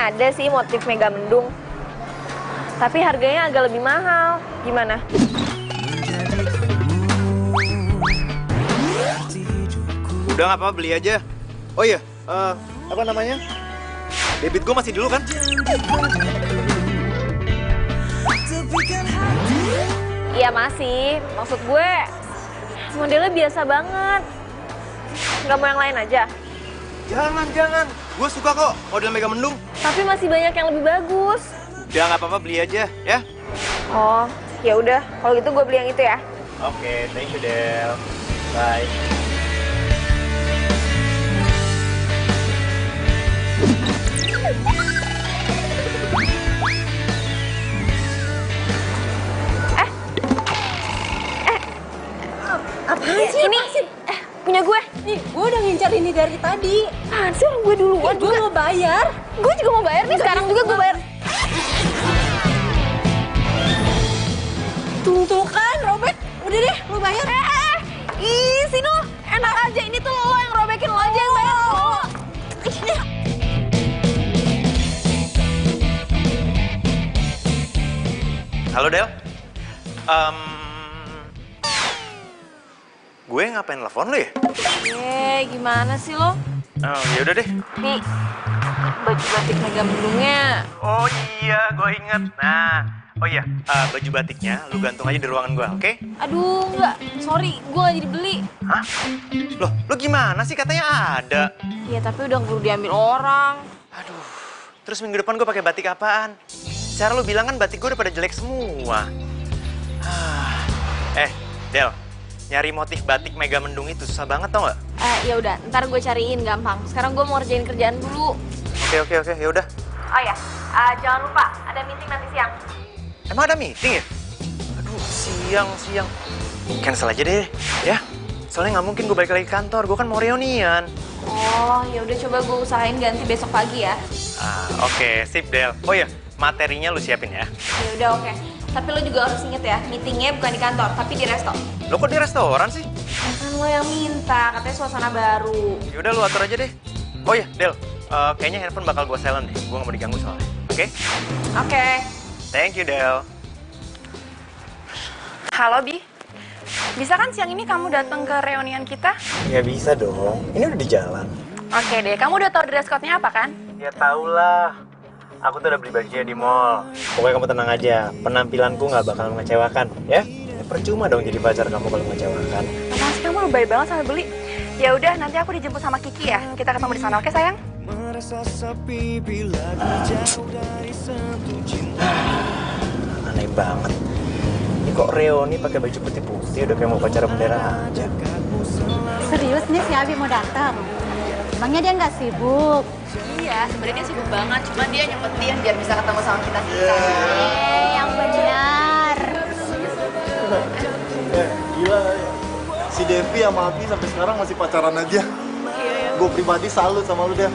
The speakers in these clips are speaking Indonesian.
ada sih motif mega mendung. Tapi harganya agak lebih mahal. Gimana? Udah nggak apa-apa, beli aja. Oh iya, apa namanya? Debit gue masih dulu kan? Iya masih. Maksud gue modelnya biasa banget. Nggak mau yang lain aja? Jangan. Gue suka kok model mega mendung. Tapi masih banyak yang lebih bagus. Udah nggak apa-apa, beli aja ya. Oh, ya udah. Kalau gitu gue beli yang itu ya. Oke, thank you Del. Bye. Apaan sih? Ini punya gue. Nih, gue udah ngincar ini dari tadi. Apaan sih, orang gue duluan Gue mau bayar. Gue juga mau bayar nih, sekarang juga gue bayar. Tuh kan, robek. Udah deh, lu bayar. Ih, Sino, enak aja. Ini tuh lo yang robekin, lo aja yang bayar. Halo Del. Gue ngapain telepon lo ya? Gimana sih lo? Oh, ya udah deh. Nih, baju batik mega mendungnya. Oh iya, gue inget. Nah, oh iya, baju batiknya lu gantung aja di ruangan gue, oke? Aduh, enggak. Sorry, gue gak jadi beli. Hah? Loh, lu gimana sih? Katanya ada. Iya, tapi udah keburu diambil orang. Aduh, terus minggu depan gue pakai batik apaan? Cara lu bilang kan batik gue udah pada jelek semua. Del, nyari motif batik mega mendung itu susah banget tau nggak? Ya udah, ntar gue cariin gampang. Sekarang gue mau ngerjain kerjaan dulu. Oke, ya udah. Oh ya, jangan lupa ada meeting nanti siang. Emang ada meeting ya? Aduh, siang. Cancel aja deh, ya. Soalnya nggak mungkin gue balik lagi ke kantor. Gue kan mau reunian. Oh, ya udah coba gue usahain ganti besok pagi ya. Oke, sip Del. Oh ya, materinya lu siapin ya. Ya udah oke. Tapi lo juga harus inget ya, meetingnya bukan di kantor, tapi di resto. Lo kok di restoran sih? Kan lo yang minta, katanya suasana baru. Ya udah lu atur aja deh. Oh ya, Del. Kayaknya handphone bakal gue silent deh. Gue nggak mau diganggu soalnya. Oke? Oke. Thank you, Del. Halo, Bi. Bisa kan siang ini kamu datang ke reunian kita? Ya bisa dong. Ini udah di jalan. Oke deh, kamu udah tahu dress code-nya apa kan? Ya tau lah. Aku tuh udah beli bajunya di mall. Pokoknya kamu tenang aja. Penampilanku nggak bakal mengecewakan, ya? Percuma dong jadi pacar kamu kalau mengecewakan. Apaan sih kamu lebay banget sampai beli? Ya udah, nanti aku dijemput sama Kiki ya. Kita ketemu di sana, oke sayang? Aneh banget. Ini kok Reoni pakai baju putih-putih udah kayak mau pacaran bendera aja. Serius nih si Abi mau datang? Emangnya dia nggak sibuk? Iya, sebenarnya dia sibuk banget, cuma dia nyempetin biar bisa ketemu sama kita sih. Yang benar. Gila, si Devi sama Abi sampai sekarang masih pacaran aja. Gue pribadi salut sama lu deh.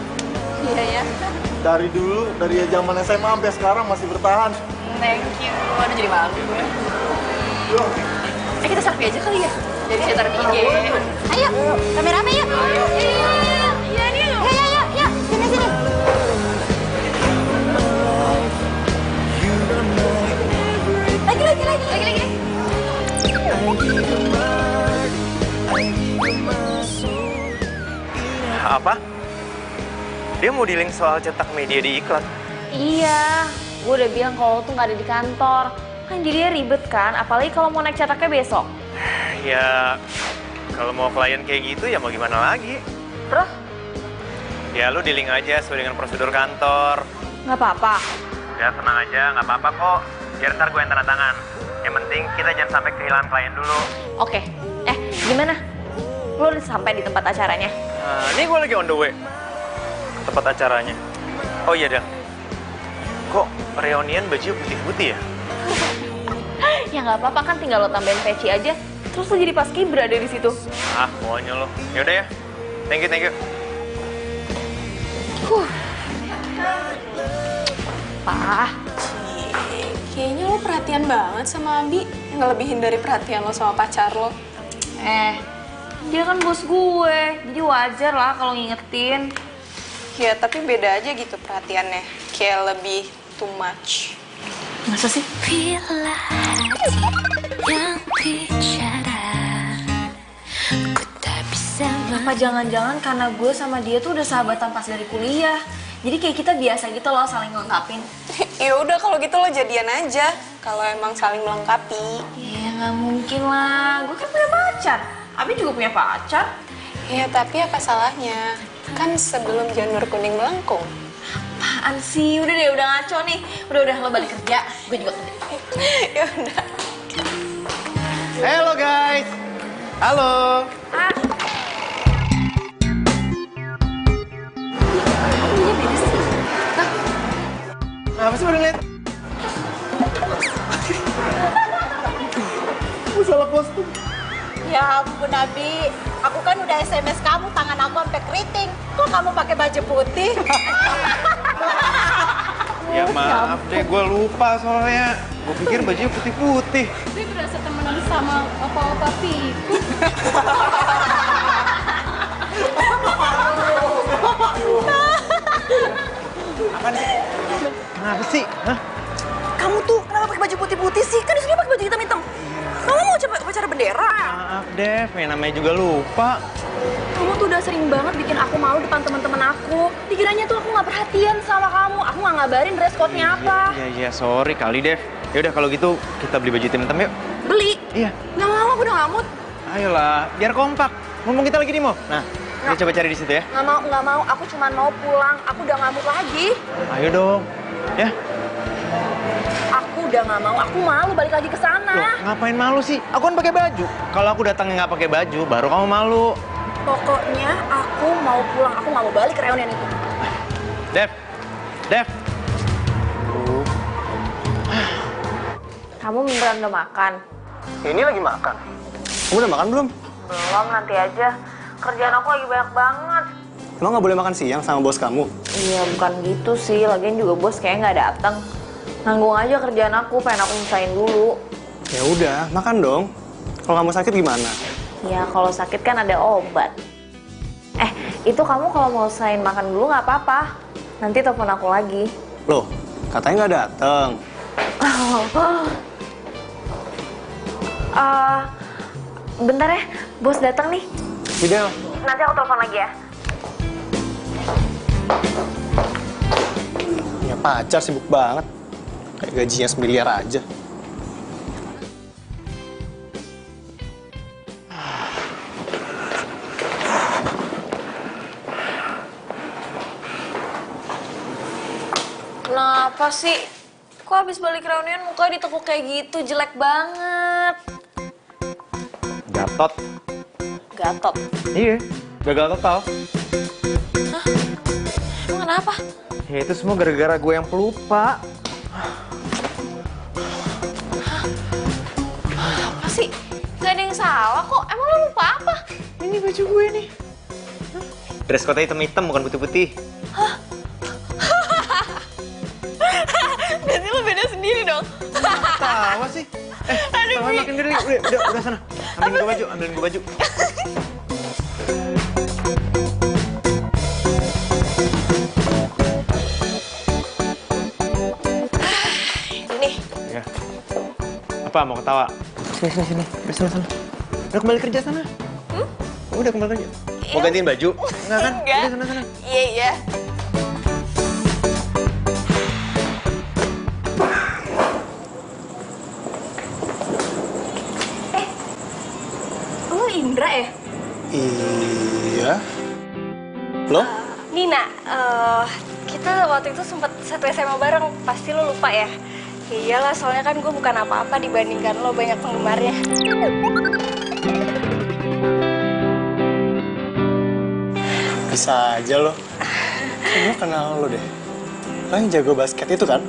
Iya ya. Dari dulu, dari zaman SMA sampai sekarang masih bertahan. Thank you. Aduh jadi malu gue. Yo. Kita selfie aja kali ya? Jadi saya taruh di IG. Ayo, rame-rame yuk. Iya nih. Yuk. Sini. Lagi. Apa? Dia mau dealing soal cetak media di iklan. Iya, gue udah bilang kalau lo tuh nggak ada di kantor. Kan jadinya ribet kan, apalagi kalau mau naik cetaknya besok. Ya, kalau mau klien kayak gitu ya mau gimana lagi? Terus? Ya lu dealing aja sesuai dengan prosedur kantor. Nggak apa-apa. Ya tenang aja, nggak apa-apa kok. Biar ntar gue yang tanda tangan. Yang penting kita jangan sampai kehilangan klien dulu. Oke. Gimana? Lo udah sampai di tempat acaranya? Nah, ini gue lagi on the way ke tempat acaranya. Oh iya, Del. Kok reunian baju putih-putih ya? Ya nggak apa-apa kan, tinggal lo tambahin peci aja. Terus lo jadi paskibra ada di situ. Maunya lo. Yaudah ya. Thank you. Pak. Kayaknya lo perhatian banget sama Abi. Ngelebihin dari perhatian lo sama pacar lo. Dia kan bos gue, jadi wajar lah kalau ngingetin. Ya, tapi beda aja gitu perhatiannya. kayak lebih too much. Masa sih? Bila hati yang bicara, ku tak bisa Apa jangan-jangan karena gue sama dia tuh udah sahabatan pas dari kuliah. Jadi kayak kita biasa gitu loh saling ngelengkapin. Ya udah kalau gitu lo jadian aja. Kalau emang saling melengkapi. Ya nggak mungkin lah, gue kan punya pacar. Abi juga punya pacar. Ya tapi apa salahnya? Kan sebelum janur kuning melengkung. Apaan sih? Udah deh, udah ngaco nih. Udah lo balik kerja, gue juga kerja. Ya udah. Halo guys. Halo. Ah, Apa sih baru ngeliat? Gue salah kostum. Ya ampun Abi, aku kan udah SMS kamu, tangan aku sampai keriting. Kok kamu pakai baju putih? Ya maaf deh, gue lupa soalnya. Gue pikir bajunya putih-putih. Dia berasa temenan sama apa-apa Piku. Apaan sih? Kenapa sih? Hah? kamu tuh kenapa pakai baju putih-putih sih? Kan di sini pakai baju hitam-hitam. Kamu mau coba upacara bendera? Maaf Dev, ya namanya juga lupa. Kamu tuh udah sering banget bikin aku malu depan teman-teman aku. Dikiranya tuh aku nggak perhatian sama kamu. Aku nggak ngabarin dress code-nya apa. Iya, sorry kali Dev. Ya udah kalau gitu kita beli baju hitam-hitam yuk. Beli? Iya. Nggak mau, aku udah nggak mood. Ayolah, biar kompak. Ngomong kita lagi di mall. Nah, kita coba cari di situ ya. Nggak mau. Aku cuma mau pulang. Aku udah nggak mood lagi. Ayo dong. Ya. Aku udah nggak mau. Aku malu balik lagi ke sana. Loh, ngapain malu sih? Aku kan pakai baju. Kalau aku datangnya nggak pakai baju, baru kamu malu. Pokoknya aku mau pulang. Aku nggak mau balik ke reunian itu. Dev. Kamu beneran udah makan? Ini lagi makan. Kamu udah makan belum? Belum, nanti aja. Kerjaan aku lagi banyak banget. Emang nggak boleh makan siang sama bos kamu? Iya, bukan gitu sih. Lagian juga bos kayaknya nggak datang. Nanggung aja kerjaan aku, pengen aku nyusahin dulu. Ya udah, makan dong. Kalau kamu sakit gimana? Ya, kalau sakit kan ada obat. Itu kamu kalau mau usahain makan dulu nggak apa-apa. Nanti telepon aku lagi. Loh, katanya nggak dateng. Bentar ya, bos datang nih. Fidel. Nanti aku telepon lagi ya. Ya pacar sibuk banget. Kayak gajinya 1 miliar aja. Kenapa sih? Kok habis balik reunian muka ditekuk kayak gitu? Jelek banget. Gatot. Gatot. Iya, gagal total. Emang kenapa? Ya itu semua gara-gara gue yang pelupa. Apa sih? Gak ada yang salah kok. Emang lo lupa apa? Ini baju gue nih. Dress code hitam-hitam, bukan putih-putih. Berarti lo beda sendiri dong. Tawa sih. Tawa makin gede. Udah sana. Ambilin gue baju. Ini. Ya. Apa mau ketawa? Sini. Udah sana. Udah kembali kerja sana. Udah kembali kerja. Mau gantiin baju? Enggak kan? Enggak. Udah sana. Iya. Lo Indra ya? Iya. Lo? Nina, kita waktu itu sempat satu SMA bareng. Pasti lo lupa ya? Ya iyalah, soalnya kan gue bukan apa-apa dibandingkan lo banyak penggemarnya. Bisa aja lo. Gue kenal lo deh. Lo yang jago basket itu kan?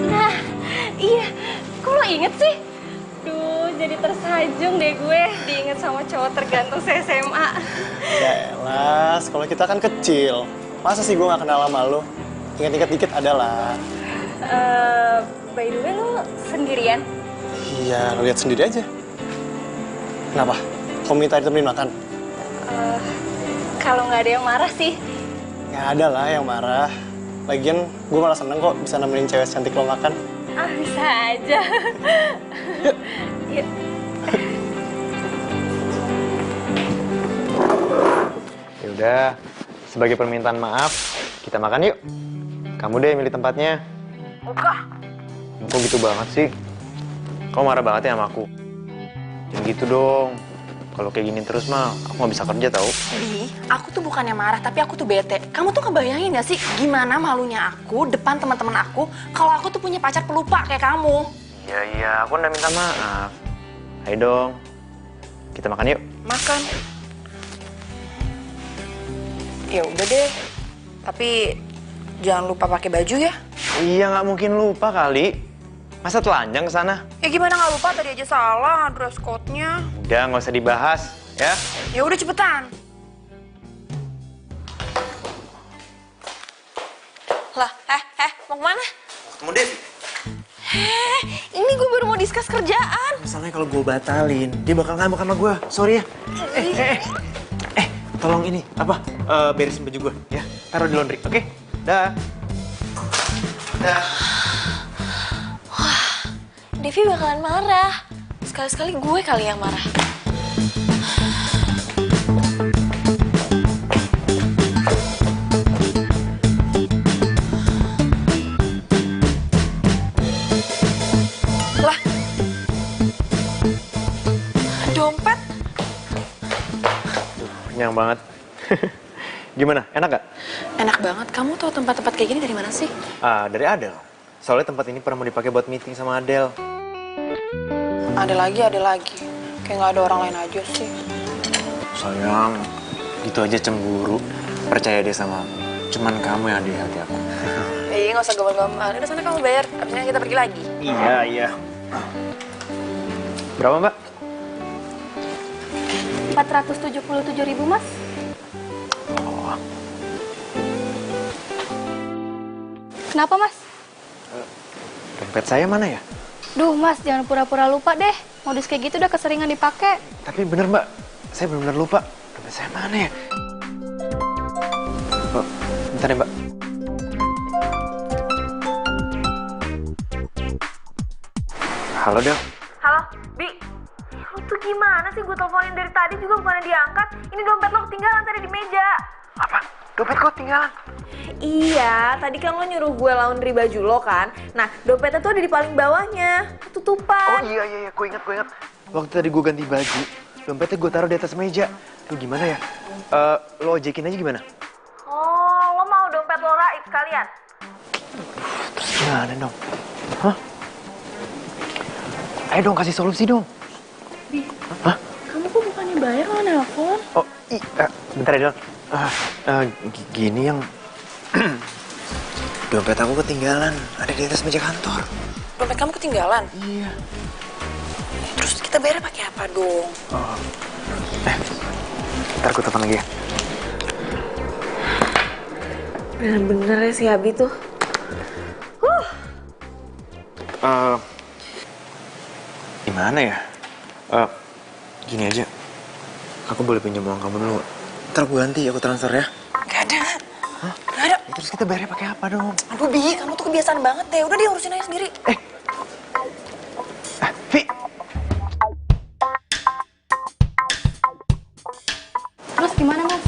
Nah, iya. Kok lo inget sih? Duh, jadi tersanjung deh gue diinget sama cowok tergantung se-SMA. Yaelah, sekolah kita kan kecil. Masa sih gue gak kenal sama lo? Ingat-ingat dikit ada lah. By the way, lo sendirian? Iya, lo lihat sendiri aja. Kenapa? Kamu minta ditemenin makan? kalau nggak ada yang marah sih. Ya ada lah yang marah. Lagian gue malah seneng kok bisa nemenin cewek cantik lo makan. Ah, bisa aja. Yuk. Ya udah, sebagai permintaan maaf, kita makan yuk. Kamu deh milih tempatnya. Buka. Kok gitu banget sih? Kamu marah banget ya sama aku? Jangan gitu dong. Kalau kayak gini terus mah, aku nggak bisa kerja tau. Bi, aku tuh bukannya marah, tapi aku tuh bete. Kamu tuh kebayangin gak sih gimana malunya aku depan teman-teman aku kalau aku tuh punya pacar pelupa kayak kamu? Iya, aku udah minta maaf. Ayo dong, kita makan yuk. Makan. Ya udah deh. Tapi jangan lupa pakai baju ya. Iya, nggak mungkin lupa kali. Masa telanjang ke sana? Ya gimana nggak lupa, tadi aja salah dress code-nya. Udah, nggak usah dibahas, ya. Ya udah cepetan. Lah, mau kemana? Kamu Devi. Ini gue baru mau diskus kerjaan. Misalnya kalau gue batalin, dia bakal ngambek sama gue. Sorry ya. Tolong ini, beresin baju gue, ya. Taruh di laundry, oke? Dah. Dah. Devi bakalan marah. Sekali-sekali gue kali yang marah. Lah. Dompet. Kenyang banget. Gimana? Enak gak? Enak banget. Kamu tahu tempat-tempat kayak gini dari mana sih? Dari Adele. Soalnya tempat ini pernah mau dipakai buat meeting sama Adele. Ada lagi. Kayak nggak ada orang lain aja sih. Sayang, gitu aja cemburu. Percaya deh sama aku. Cuman kamu yang ada di hati aku. Iya, nggak usah gombal-gombal. Udah sana kamu bayar, abisnya kita pergi lagi. Iya. Berapa, Mbak? 477.000, Mas. Oh, Kenapa, Mas? dompet saya mana ya? Duh, Mas, jangan pura-pura lupa deh. Modus kayak gitu udah keseringan dipakai. Tapi bener, Mbak. Saya benar-benar lupa. Dompet saya mana ya? Oh, bentar ya, Mbak. Halo, Del. Halo, Bi. Lu tuh gimana sih? Gue teleponin dari tadi juga bukannya diangkat. Ini dompet lo ketinggalan tadi di meja. Apa? Dompet kok ketinggalan? Iya, tadi kan lo nyuruh gue laundry baju lo kan. Nah, dompetnya tuh ada di paling bawahnya. Ketutupan. Oh iya, gue ingat. Waktu tadi gue ganti baju, dompetnya gue taruh di atas meja. Lu gimana ya? Lo ojekin aja gimana? Oh, lo mau dompet lo raib sekalian? Terus gimana dong? Hah? Ayo dong, kasih solusi dong. Kamu kok bukannya bayar lo nelpon? Oh, bentar ya, Del. Gini yang... dompet aku ketinggalan. Ada di atas meja kantor. Dompet kamu ketinggalan? Iya. Terus kita bayar pakai apa dong? Ntar aku telepon lagi ya. Bener-bener ya si Abi tuh. Gimana ya? Gini aja. Aku boleh pinjam uang kamu dulu. Ntar aku ganti, aku transfer ya. Gak ada. Hah? Gak ada. Ya, terus kita bayarnya pakai apa dong? Aduh, Bi, kamu tuh kebiasaan banget deh. Udah dia urusin aja sendiri. Vi! Terus gimana, Mas?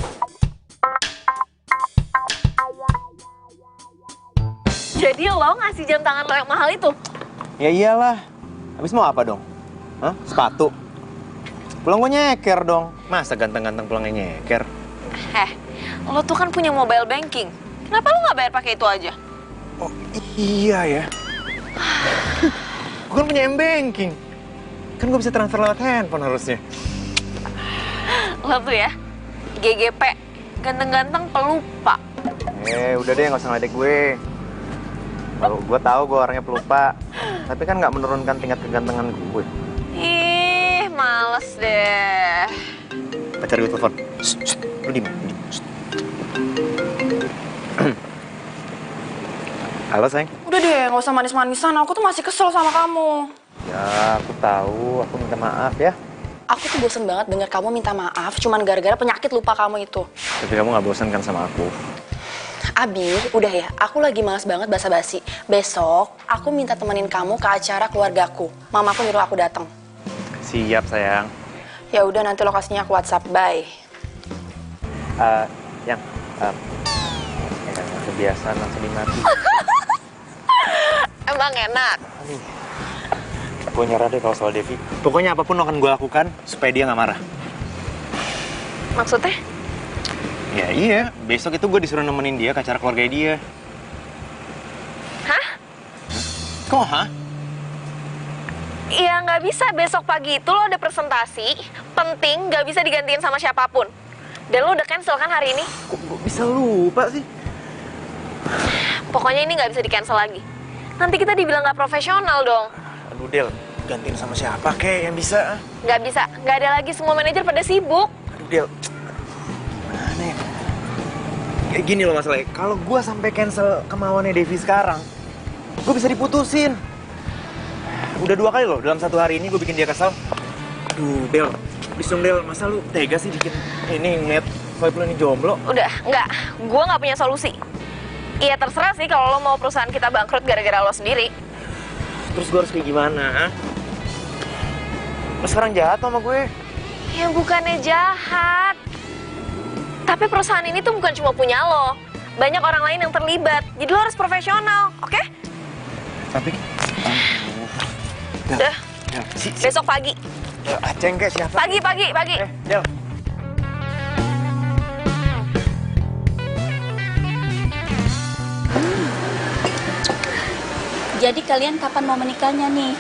Jadi lo ngasih jam tangan lo yang mahal itu? Ya iyalah. Habis mau apa dong? Hah? Sepatu? Pulang gue nyeker dong. Masa ganteng-ganteng pulangnya nyeker? Lo tuh kan punya mobile banking. Kenapa lo nggak bayar pakai itu aja? Oh iya ya. Gue kan punya M-Banking. Kan gue bisa transfer lewat handphone harusnya. Lo tuh ya, GGP, ganteng-ganteng pelupa. Udah deh, nggak usah ngeledek gue. Gue tahu gue orangnya pelupa. Tapi kan nggak menurunkan tingkat kegantengan gue. Ih, males deh. Pacar gue telepon. Lu di mana? Halo, sayang. Udah deh, nggak usah manis-manisan. Aku tuh masih kesel sama kamu. Ya, aku tahu. Aku minta maaf ya. aku tuh bosen banget denger kamu minta maaf cuman gara-gara penyakit lupa kamu itu. Tapi kamu nggak bosan kan sama aku? Abi, udah ya, aku lagi malas banget basa-basi. Besok, aku minta temenin kamu ke acara keluargaku. Mamaku nyuruh aku datang. Siap, sayang. Ya udah, nanti lokasinya aku WhatsApp. Bye. Yang kebiasaan langsung dimati. Emang enak? Gue nyerah deh kalau soal Devi. Pokoknya apapun akan gue lakukan supaya dia nggak marah. Maksudnya? Ya iya, besok itu gue disuruh nemenin dia ke acara keluarga dia. Hah? Kok hah? Iya nggak bisa, besok pagi itu lo ada presentasi penting, nggak bisa digantiin sama siapapun. Dan lo udah cancel kan hari ini? Kok gue bisa lupa sih? Pokoknya ini nggak bisa di cancel lagi. Nanti kita dibilang nggak profesional dong. Aduh Del, gantiin sama siapa kek yang bisa? Nggak bisa, nggak ada lagi, semua manajer pada sibuk. Aduh Del, gimana ya? Kayak gini loh masalahnya, kalau gue sampai cancel kemauannya Devi sekarang, gue bisa diputusin. Udah 2 kali loh, dalam 1 hari ini gue bikin dia kesal. Aduh Del, please dong Del, masa lu tega sih bikin ini ngeliat vibe lu ini jomblo? Udah, nggak, gue nggak punya solusi. Iya terserah sih kalau lo mau perusahaan kita bangkrut gara-gara lo sendiri. Terus gue harus kayak gimana? Ha? Lo sekarang jahat sama gue? Ya bukannya jahat. Tapi perusahaan ini tuh bukan cuma punya lo. Banyak orang lain yang terlibat. Jadi lo harus profesional, oke? Tapi... Udah, Si besok pagi. Aceng kayak siapa? Pagi. Del. Jadi kalian kapan mau menikahnya nih?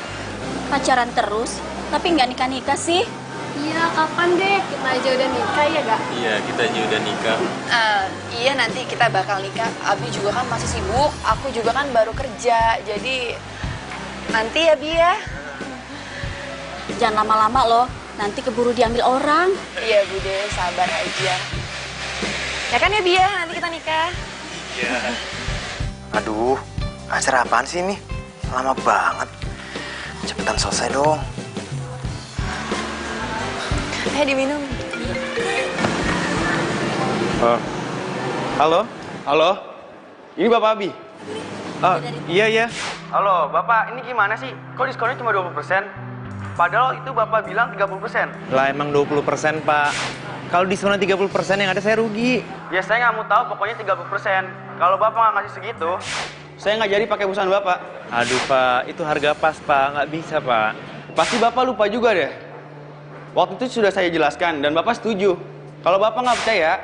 Pacaran terus, tapi nggak nikah-nikah sih? Iya, kapan deh? Kita aja udah nikah ya, Gak? Iya, kita aja udah nikah. Iya, nanti kita bakal nikah. Abi juga kan masih sibuk, aku juga kan baru kerja. Jadi nanti ya, Bi ya. Jangan lama-lama loh, nanti keburu diambil orang. Iya, Bude, sabar aja. Ya kan ya, Bi ya, nanti kita nikah. Iya. Aduh, acara apaan sih ini? Lama banget. Cepetan selesai dong. Diminum. Halo? Halo? Ini Bapak Abi? Iya. Halo, Bapak, ini gimana sih? Kok diskonnya cuma 20%? Padahal itu Bapak bilang 30%. Lah emang 20% Pak. Kalau diskonnya 30% yang ada saya rugi. Ya saya nggak mau tahu, pokoknya 30%. Kalau Bapak nggak ngasih segitu, saya nggak jadi pakai perusahaan Bapak. Aduh Pak, itu harga pas Pak, nggak bisa Pak. Pasti Bapak lupa juga deh. Waktu itu sudah saya jelaskan dan Bapak setuju. Kalau Bapak nggak percaya,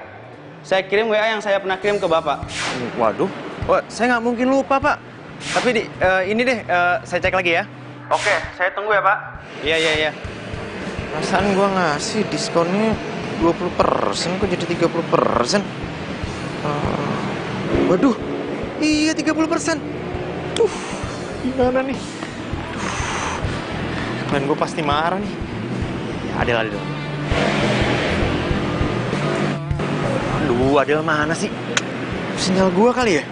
saya kirim WA yang saya pernah kirim ke Bapak. Waduh, saya nggak mungkin lupa Pak. Tapi ini deh, saya cek lagi ya. Oke, saya tunggu ya Pak. Iya. Perasaan gua ngasih diskonnya 20%, kok jadi 30%? Waduh, iya 30%. Gimana nih? Klien gue pasti marah nih. Adel dong. Aduh, Adel mana sih? Sinyal gua kali ya?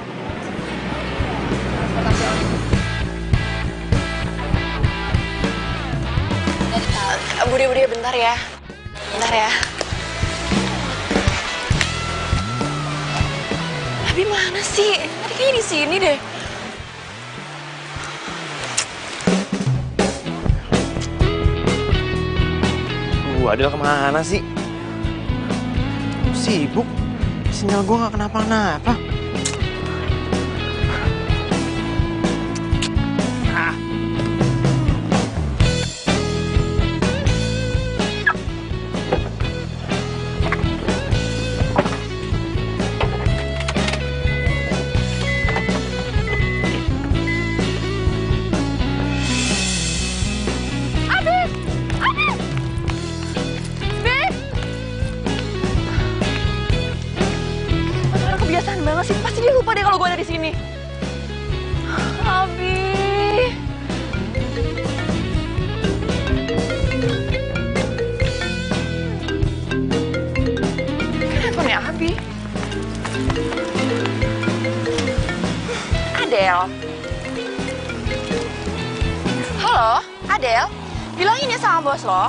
Bude, bentar ya. Bentar ya. Abi mana sih? Tadi kayaknya di sini deh. Adel kemana sih? Sibuk. Sinyal gua nggak kenapa-napa. Kebiasaan banget sih, pasti dia lupa deh kalau gue ada di sini. Abi. Kenapa nih Abi? Adel. Halo, Adel. Bilangin ya sama bos lo,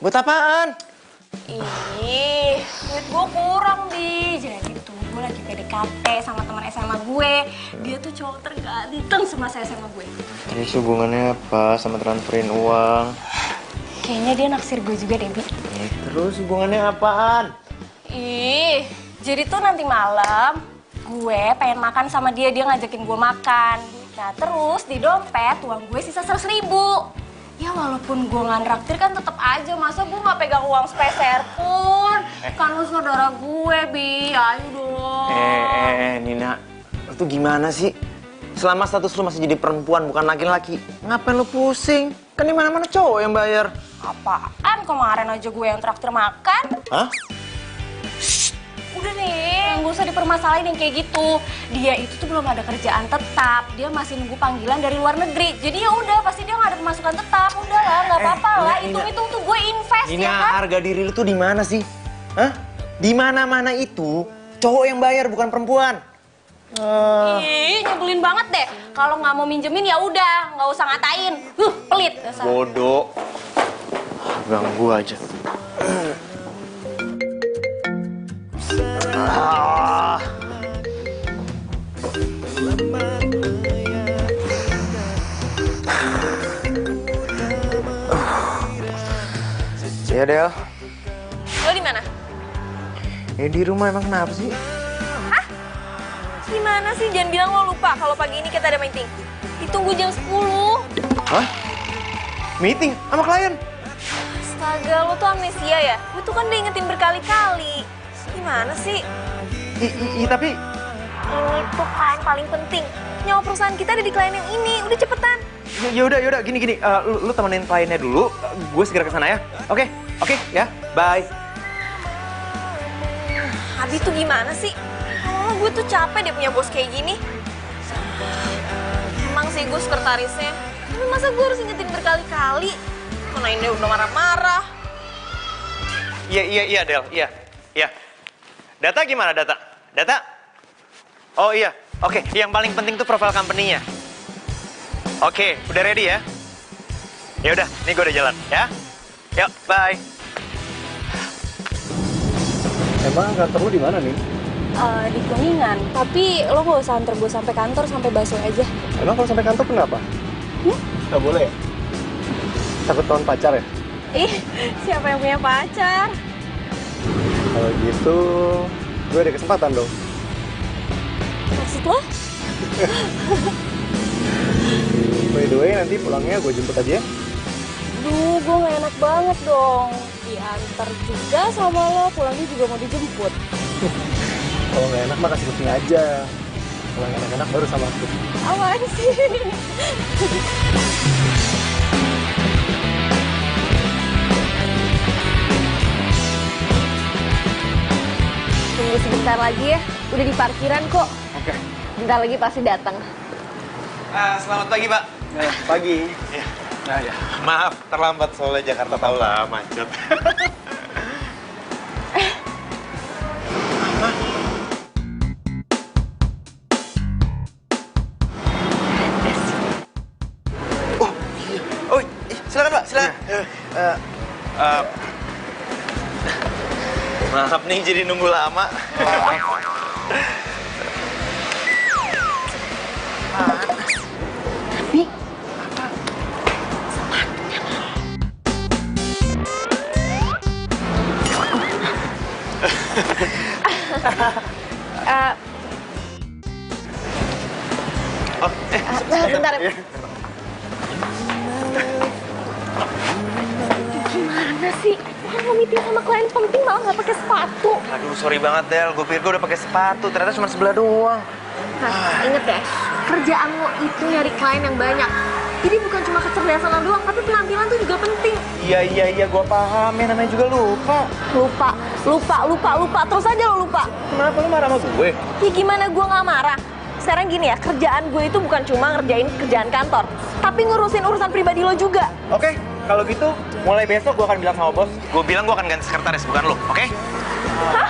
Buat apaan? Ih, duit gue kurang, Bi. Jadi tuh gue lagi PDKT sama teman SMA gue. Dia tuh cowok terganteng semasa SMA gue. Terus hubungannya apa sama transferin uang? Kayaknya dia naksir gue juga deh, Bi. Terus hubungannya apaan? Ih, jadi tuh nanti malam gue pengen makan sama dia ngajakin gue makan. Nah terus di dompet uang gue sisa 100.000. Ya walaupun gue nggak nraktir kan tetep aja, masa gue nggak pegang uang sepeser pun. Kan lu saudara gue, Bi, ayo dong. Nina, lu tuh gimana sih? Selama status lu masih jadi perempuan bukan laki-laki, ngapain lu pusing? Kan di mana-mana cowok yang bayar. Apaan? Kemarin aja gue yang traktir makan. Hah? Udah nih, nggak usah dipermasalahin yang kayak gitu. Dia itu tuh belum ada kerjaan tetap. Dia masih nunggu panggilan dari luar negeri. Jadi ya udah, pasti dia nggak ada pemasukan tetap. Udah lah, nggak apa-apa lah. Hitung-hitung tuh gue invest Nina, ya kan. harga diri lu tuh di mana sih? Hah? Di mana-mana itu cowok yang bayar bukan perempuan. Ih, nyebelin banget deh. Kalau nggak mau minjemin ya udah, nggak usah ngatain. Pelit. Dasar. Bodoh. Ganggu aja. Ya Del. Lo di mana? Ya di rumah, emang kenapa sih? Hah? Gimana sih? Jangan bilang lo lupa kalau pagi ini kita ada meeting. Ditunggu jam 10. Hah? Meeting sama klien? Astaga, lo tuh amnesia ya? Gue tuh kan udah ingetin berkali-kali. Gimana sih? Tapi Ini tuh klien paling penting. Nyawa perusahaan kita ada di klien yang ini. Udah cepetan. yaudah gini. Lu temenin kliennya dulu. Gue segera ke sana ya. Oke, ya. Bye. Abi tuh gimana sih? Oh, gue tuh capek deh punya bos kayak gini. Emang sih gue sekretarisnya. Tapi masa gue harus ingetin berkali-kali? Mana ini udah marah-marah. Iya, Del. Iya. Data gimana, data? Oh iya. Oke, yang paling penting tuh profile company-nya. Oke, udah ready ya? Ya udah, nih gue udah jalan ya. Yuk, bye. Emang kantor lu di mana nih? Di Kuningan. Tapi lo gak usah antar gue sampai kantor, sampai Busway aja. Emang kalau sampai kantor kenapa? Nggak boleh ya? Takut tahun pacar ya? Ih, siapa yang punya pacar? Kalau gitu, gue ada kesempatan dong. Maksud lo? By the way, nanti pulangnya gue jemput aja ya. Duh, gue gak enak banget dong. Diantar juga sama lo, pulangnya juga mau dijemput. Kalau nggak enak mah kasih kucing aja. Kalau yang enak-enak baru sama aku. Apaan sih? Tunggu sebentar lagi ya, udah di parkiran kok. Oke. Bentar lagi pasti datang. Selamat pagi, Pak. Pagi. Ya. Maaf, terlambat soalnya Jakarta tahu lah, macet. Oh, silakan Pak, silakan. Maaf nih jadi nunggu lama. Bentar. Iya. Gimana sih? Orang mau meeting sama klien penting malah nggak pakai sepatu. Aduh, sorry banget Del. Gue pikir gue udah pakai sepatu, ternyata cuma sebelah doang. Nah, inget ya, kerjaan lo itu nyari klien yang banyak. Jadi bukan cuma kecerdasan lo doang, tapi penampilan tuh juga penting. Iya, gue paham. Ya namanya juga lupa. Lupa. Terus aja lo lupa. Kenapa lu marah sama gue? Ya gimana gue nggak marah? Sekarang gini ya, kerjaan gue itu bukan cuma ngerjain kerjaan kantor, tapi ngurusin urusan pribadi lo juga. Oke, kalau gitu mulai besok gue akan bilang sama bos. Gue bilang gue akan ganti sekretaris, bukan lo, oke? Hah?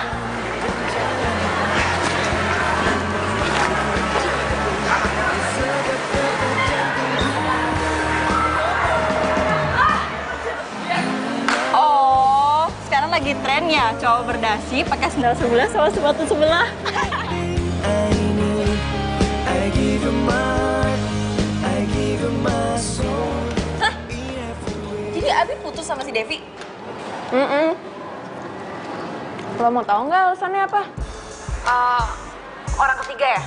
Oh, trennya cowok berdasi pakai sendal sebelah sama sepatu sebelah. Hah? Jadi Abi putus sama si Devi? Lo mau tahu nggak alasannya apa? Orang ketiga ya?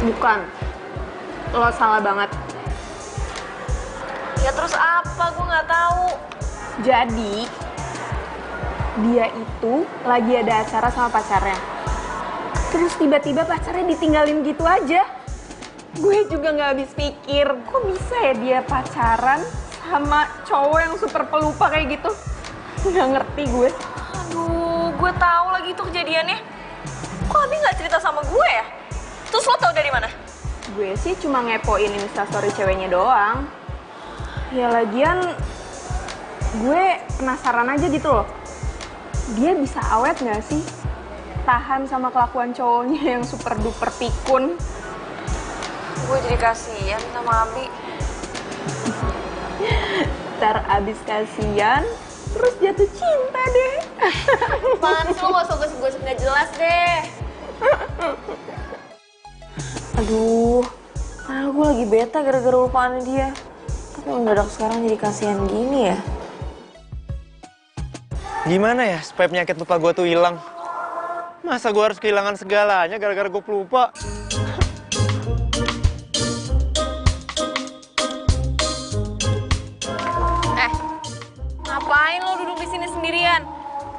Bukan. Lo salah banget. Ya terus apa? Gue nggak tahu. Jadi, dia itu lagi ada acara sama pacarnya. Terus tiba-tiba pacarnya ditinggalin gitu aja. Gue juga nggak habis pikir, kok bisa ya dia pacaran sama cowok yang super pelupa kayak gitu? Nggak ngerti gue. Aduh, gue tahu lagi tuh kejadiannya. Kok Abi nggak cerita sama gue ya? Terus lo tau dari mana? Gue sih cuma ngepoin instastory ceweknya doang. Ya lagian, gue penasaran aja gitu loh. Dia bisa awet nggak sih? Tahan sama kelakuan cowoknya yang super duper pikun. Gue jadi kasihan sama Abi. Ntar abis kasihan, terus jatuh cinta deh. Apaan sih lo gak usah gosip-gosip gak jelas deh. Aduh, padahal gue lagi bete gara-gara lupaan dia. Tapi mendadak sekarang jadi kasihan gini ya. Gimana ya supaya penyakit lupa gue tuh hilang? Masa gue harus kehilangan segalanya gara-gara gue pelupa? Ngapain lo duduk di sini sendirian?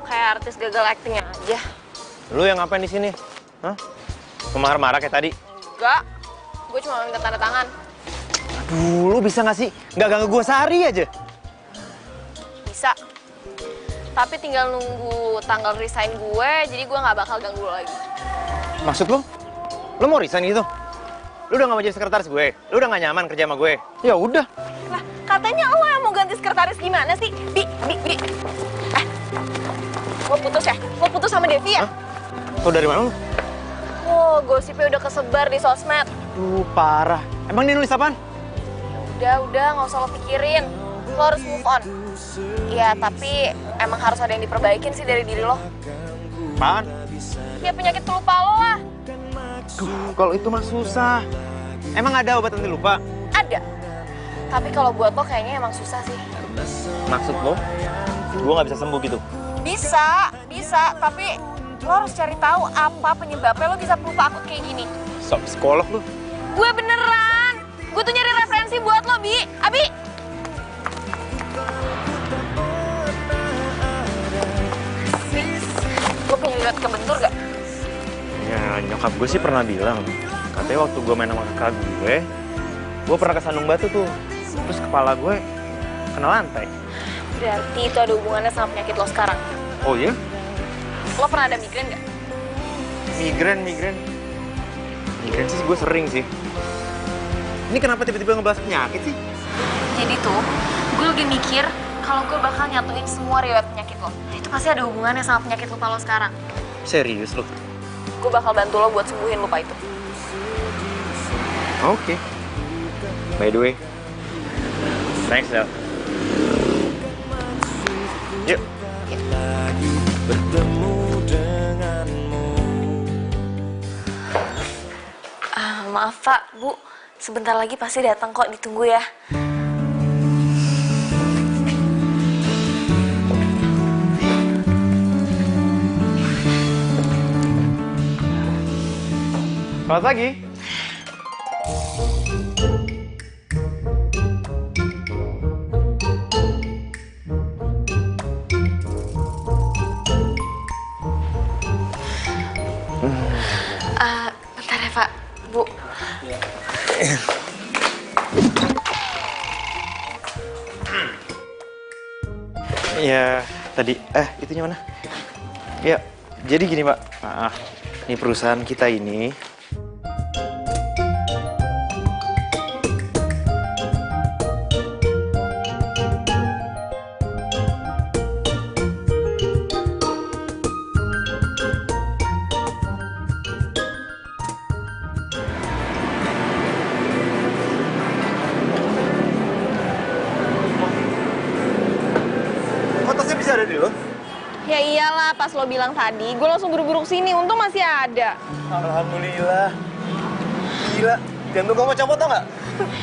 Kayak artis gagal acting aja. Lu yang ngapain di sini? Hah? Marah-marah kayak tadi? Enggak, gue cuma minta tanda tangan. Aduh, lu bisa nggak sih nggak ganggu gue sehari aja? Bisa. Tapi tinggal nunggu tanggal resign gue, jadi gue nggak bakal ganggu lo lagi. Maksud lu? Lu mau resign gitu? Lu udah nggak mau jadi sekretaris gue? Lu udah nggak nyaman kerja sama gue? Ya udah. Lah, katanya lo yang mau ganti sekretaris gimana sih? Bi. Lo putus ya? Lo putus sama Devi ya? Hah? Tau dari mana lu? Oh, gosipnya udah kesebar di sosmed. Duh, parah. Emang dia nulis apaan? Udah, nggak usah lo pikirin. Lo harus move on. Ya, tapi emang harus ada yang diperbaikin sih dari diri lo. Apaan? Ya penyakit pelupa lo lah. Duh, kalau itu mah susah. Emang ada obat anti lupa? Ada. Tapi kalau buat lo kayaknya emang susah sih. Maksud lo? Gue nggak bisa sembuh gitu? Bisa. Tapi lo harus cari tahu apa penyebabnya lo bisa pelupa akut kayak gini. Sok psikolog lu? Gue beneran. Gue tuh nyari referensi buat lo, Bi. Abi. Lo punya lihat kebentur gak? Ya, nyokap gue sih pernah bilang. Katanya waktu gue main sama kakak gue pernah kesandung batu tuh. Terus kepala gue kena lantai. Berarti itu ada hubungannya sama penyakit lo sekarang. Oh iya? Lo pernah ada migrain gak? Migrain sih gue sering sih. Ini kenapa tiba-tiba ngebahas penyakit sih? Jadi tuh, gue lagi mikir kalau gue bakal nyatuin semua riwayat penyakit lo. Itu pasti ada hubungannya sama penyakit lupa lo sekarang. Serius lo? Gue bakal bantu lo buat sembuhin lupa itu. Oke. By the way, thanks ya. Yuk. Maaf Pak, Bu. Sebentar lagi pasti datang kok, ditunggu ya. Selamat pagi. Bentar ya Pak, Bu. Ya, tadi, itunya mana? Ya, jadi gini Pak. Ini perusahaan kita ini nggak pas lo bilang tadi, gue langsung buru-buru kesini. Untung masih ada. Alhamdulillah. Gila, jantung kamu copot tau nggak?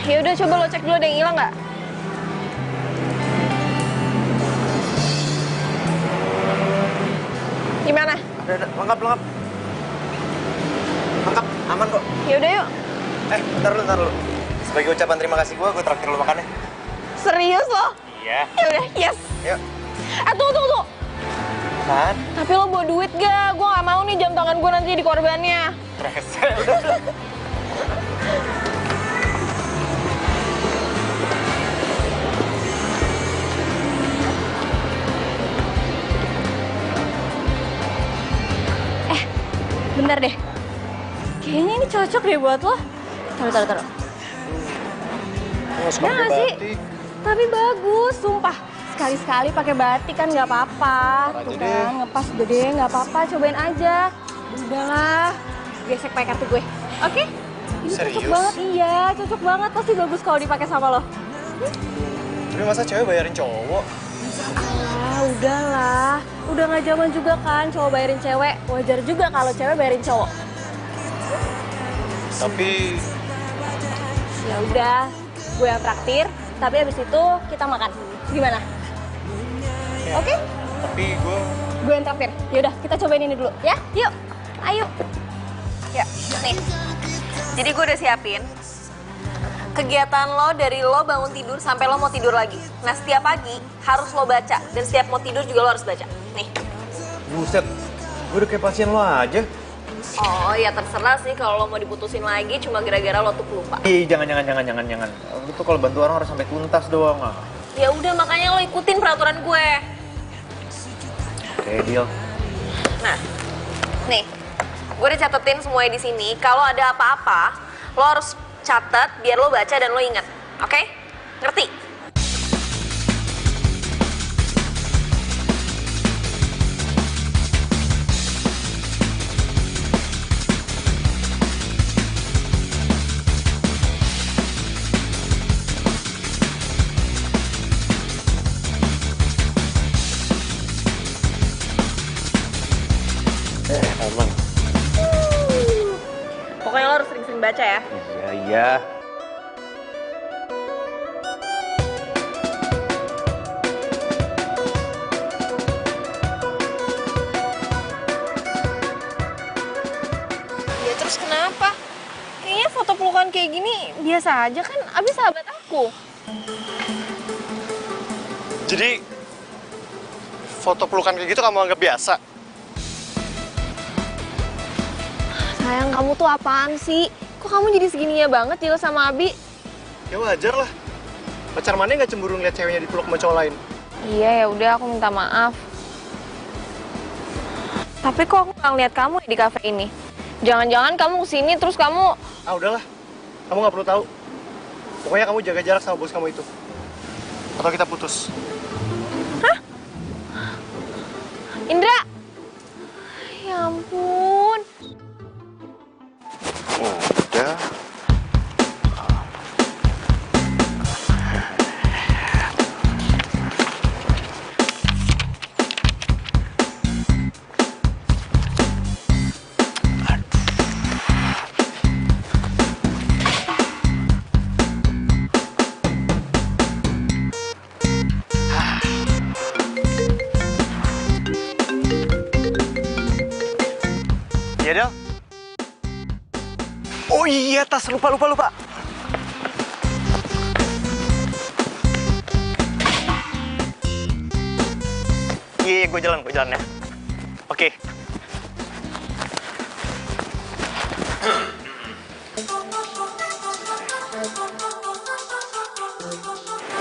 Ya udah coba lo cek dulu ada yang hilang nggak? Gimana? Ada, lengkap. Lengkap, aman kok. Ya udah yuk. Bentar lu. Sebagai ucapan terima kasih gue traktir lu makannya. Serius lo? Iya. Ya udah, yes. Yuk. Tunggu. Kan? Tapi lo bawa duit gak? Gue gak mau nih jam tangan gue nanti jadi korbannya. Rese, udah. Bentar deh. Kayaknya ini cocok deh buat lo. Taruh. Nggak suka Ya nggak pakai sih? batik. Tapi bagus, sumpah. Sekali-sekali pakai batik kan nggak apa-apa. Ntar aja Tuh deh. kan, ngepas udah deh, nggak apa-apa. Cobain aja. Udahlah. Gesek pakai kartu gue. Oke? Ini cocok Serius? banget, iya. Cocok banget. Pasti bagus kalau dipakai sama lo. Tapi masa cewek bayarin cowok? Udahlah. Udah nggak zaman juga kan cowok bayarin cewek. Wajar juga kalau cewek bayarin cowok. Tapi Ya udah, gue yang traktir. Tapi abis itu kita makan. Gimana? Oke? tapi Gue yang traktir. Yaudah, kita cobain ini dulu ya. Yuk, ayo. Ya, nih. Jadi gue udah siapin kegiatan lo dari lo bangun tidur sampai lo mau tidur lagi. Nah, setiap pagi harus lo baca dan setiap mau tidur juga lo harus baca. Nih. Buset, gue udah kayak pasien lo aja. Oh, ya terserah sih kalau lo mau diputusin lagi cuma gara-gara lo tuh pelupa. Ih, jangan. Lu tuh kalau bantu orang harus sampai tuntas doang. Ya udah makanya lo ikutin peraturan gue. Oke, deal. Nah, nih, gue udah catetin semuanya di sini. Kalau ada apa-apa, lo harus catat biar lo baca dan lo inget. Oke? Ngerti? Aman. Pokoknya lo harus sering-sering baca ya. Iya. Ya terus kenapa? Kayaknya foto pelukan kayak gini biasa aja kan. Abi sahabat aku. jadi foto pelukan kayak gitu kamu anggap biasa? Sayang, kamu tuh apaan sih? Kok kamu jadi segininya banget Jil sama Abi? Ya wajar lah. Pacar mana nggak cemburu ngeliat ceweknya dipeluk sama cowok lain? Iya, ya udah aku minta maaf. Tapi kok aku nggak ngeliat kamu ya di kafe ini? Jangan-jangan kamu kesini terus kamu... Ah udahlah, kamu nggak perlu tahu. Pokoknya kamu jaga jarak sama bos kamu itu. Atau kita putus. Indra! Ya ampun. Udah. Iya, Del. Oh iya, tas. Lupa. Iya, gue jalan ya. Oke.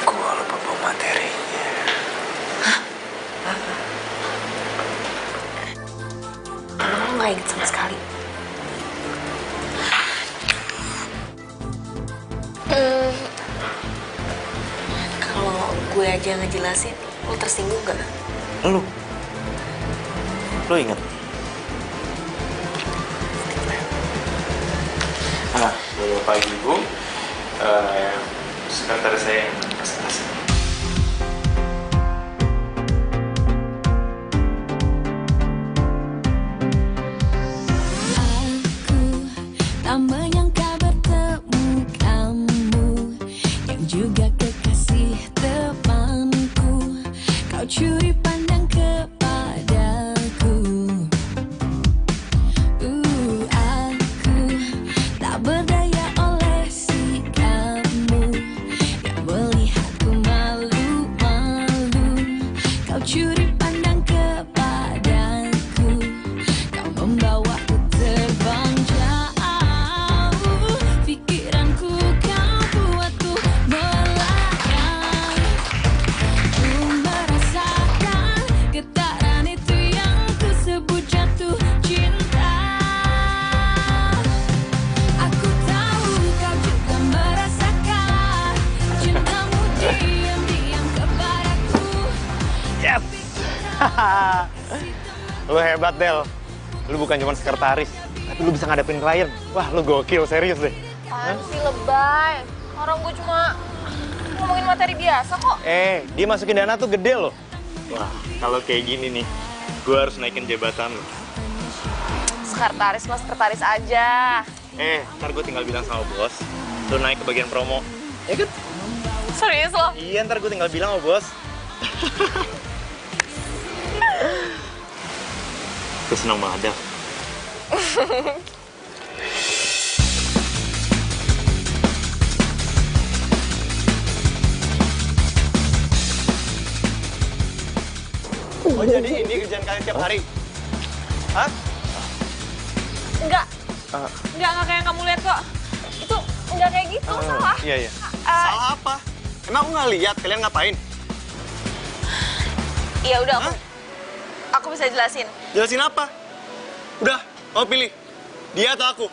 Gue lupa bawa materinya. Lo nggak inget sama sekali. Kalau gue aja ngejelasin, lo tersinggung gak? Lu ingat? Selamat pagi Ibu. Sekretaris saya yang presentasi. juga kekasih temanku, kau curi pandang kepadaku. Aku tak berdaya oleh sikapmu yang melihatku malu-malu. Kau curi pandang kepadaku, kau membawaku terbang jauh. Pikiranku kau buatku melayang. Ku merasakan getaran itu yang ku sebut jatuh cinta. Aku tahu kau juga merasakan cintamu diam-diam kepadaku. Yes! Lu hebat, Del. Lu bukan cuma sekretaris, tapi lu bisa ngadepin klien. Wah, lu gokil, serius deh. Apaan sih lebay? Orang gue cuma ngomongin materi biasa kok. Dia masukin dana tuh gede loh. Wah, kalau kayak gini nih, gue harus naikin jabatan lu. Sekretaris mas sekretaris aja. Ntar gue tinggal bilang sama bos, lu naik ke bagian promo. Ya kan? Serius lo? Iya, ntar gue tinggal bilang sama bos. Gue senang banget, Del. Oh, jadi ini kerjaan kalian tiap hari? Hah? Enggak. Enggak kayak yang kamu lihat kok. Itu enggak kayak gitu, salah. Iya. Salah apa? Emang aku nggak lihat kalian ngapain? Iya udah aku bisa jelasin. Jelasin apa? Udah, mau pilih. Dia atau aku?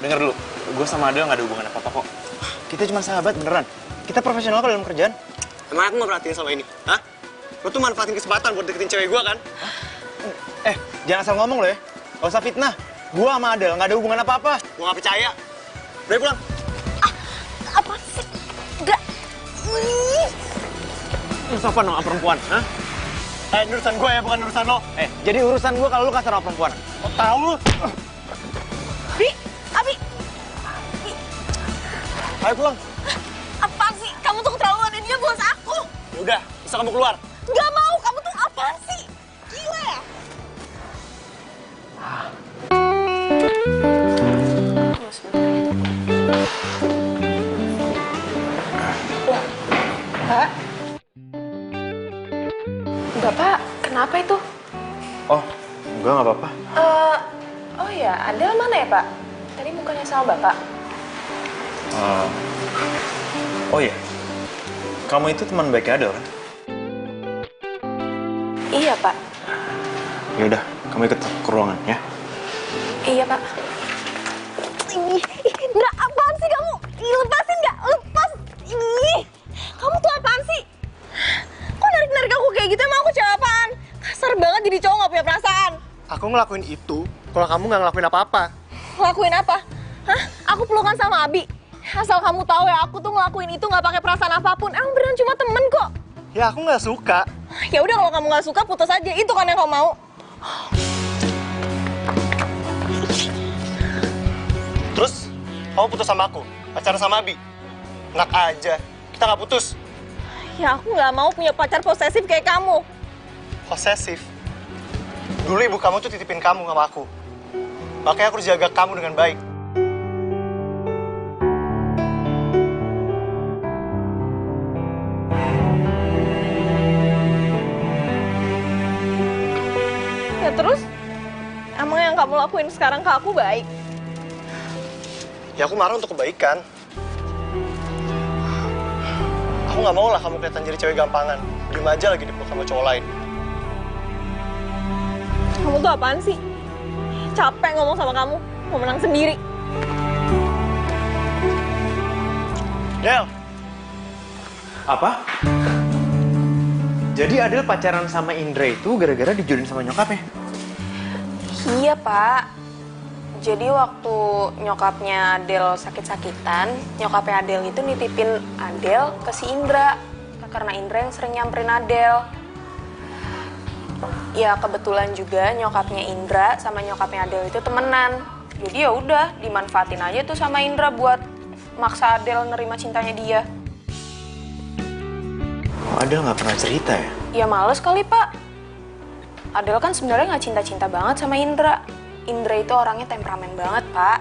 Denger dulu. Gue sama Adel nggak ada hubungan apa-apa kok. Kita cuma sahabat beneran. Kita profesional kok dalam kerjaan. Emang aku nggak perhatiin sama ini? Hah? Lo tuh manfaatin kesempatan buat deketin cewek gue kan? Jangan asal ngomong lo ya. Gak usah fitnah. Gue sama Adel nggak ada hubungan apa-apa. Gue nggak percaya. Udah pulang. Apa sih? Enggak. Lu sopan sama perempuan, hah? Ini urusan gue ya, bukan urusan lo. Jadi urusan gue kalau lu kasar sama perempuan. Oh, tahu lu. Abi. Ayo pulang. Apaan sih? Kamu tuh keterlaluan, dia bos aku. Udah, bisa kamu keluar. Nggak mau, kamu tuh apaan sih? Gila ya? Pak? Bapak, kenapa itu? Oh, enggak, nggak apa-apa. Oh ya, Adel mana ya, Pak? Tadi bukannya sama Bapak? Oh iya, kamu itu teman baiknya Adel kan? Iya, Pak. Ya udah, kamu ikut ke ruangan ya. Iya, Pak. Nggak, apaan sih kamu? Lepasin nggak? Lepas. Kamu tuh apaan sih? Kok narik-narik aku kayak gitu? Emang aku cewek apaan? Kasar banget jadi cowok nggak punya perasaan. Aku ngelakuin itu kalau kamu nggak ngelakuin apa-apa. Ngelakuin apa? Hah? Aku pelukan sama Abi. Asal kamu tahu ya, aku tuh ngelakuin itu nggak pakai perasaan apapun. Emang beneran cuma temen kok. Ya aku nggak suka. Ya udah kalau kamu nggak suka putus aja. Itu kan yang kamu mau. Terus kamu putus sama aku, pacaran sama Abi. Enak aja, kita nggak putus. Ya aku nggak mau punya pacar posesif kayak kamu. Posesif. Dulu ibu kamu tuh titipin kamu sama aku. Makanya aku harus jaga kamu dengan baik. Ya terus, emang yang kamu lakuin sekarang ke aku baik? Ya aku marah untuk kebaikan. Aku nggak mau lah kamu kelihatan jadi cewek gampangan. Diem aja lagi dipeluk sama cowok lain. Kamu tuh apaan sih? Capek ngomong sama kamu, mau menang sendiri. Del, Apa? Jadi Adel pacaran sama Indra itu gara-gara dijodohin sama nyokapnya? Iya, Pak. Jadi waktu nyokapnya Adel sakit-sakitan, nyokapnya Adel itu nitipin Adel ke si Indra. Karena Indra yang sering nyamperin Adel. Ya kebetulan juga nyokapnya Indra sama nyokapnya Adel itu temenan. Jadi ya udah dimanfaatin aja tuh sama Indra buat maksa Adel nerima cintanya dia. Adel nggak pernah cerita ya? Ya males kali, Pak. Adel kan sebenarnya nggak cinta-cinta banget sama Indra. Indra itu orangnya temperamen banget, Pak.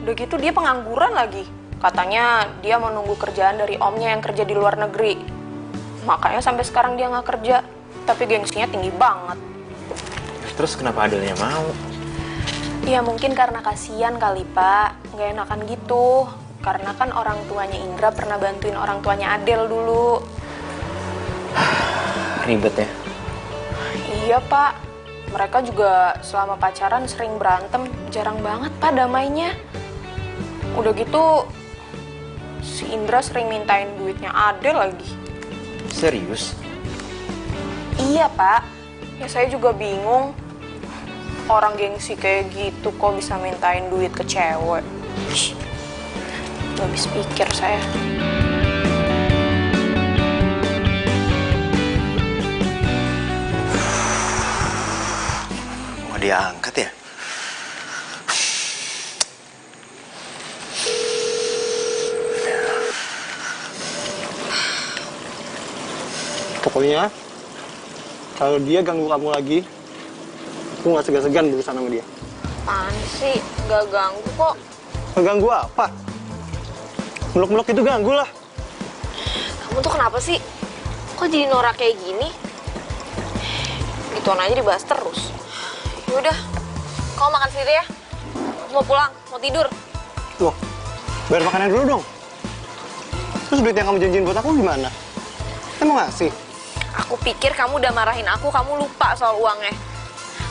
Udah gitu dia pengangguran lagi. Katanya dia mau nunggu kerjaan dari omnya yang kerja di luar negeri. Makanya sampai sekarang dia nggak kerja. Tapi gengsinya tinggi banget. Terus kenapa Adelnya mau? Ya mungkin karena kasihan kali, Pak. Nggak enakan gitu. Karena kan orang tuanya Indra pernah bantuin orang tuanya Adel dulu. Ribet ya? Iya, Pak. Mereka juga selama pacaran sering berantem. Jarang banget, Pak, damainya. Udah gitu, si Indra sering mintain duitnya Adel lagi. Serius? Iya, Pak. Ya saya juga bingung. Orang gengsi kayak gitu kok bisa mintain duit ke cewek. Gak habis pikir saya. Mau dia angkat ya? Pokoknya, kalau dia ganggu kamu lagi, aku nggak segan-segan berurusan sama dia. Apaan sih? Gak ganggu kok. Ngeganggu apa? Meluk-meluk itu ganggu lah. Kamu tuh kenapa sih? Kok jadi norak kayak gini? Gituan aja dibahas terus. Yaudah, kamu makan sendiri ya. Aku mau pulang, mau tidur. Loh, bayar makannya dulu dong. Terus duit yang kamu janjiin buat aku gimana? Emang ngasih? Aku pikir kamu udah marahin aku, kamu lupa soal uangnya.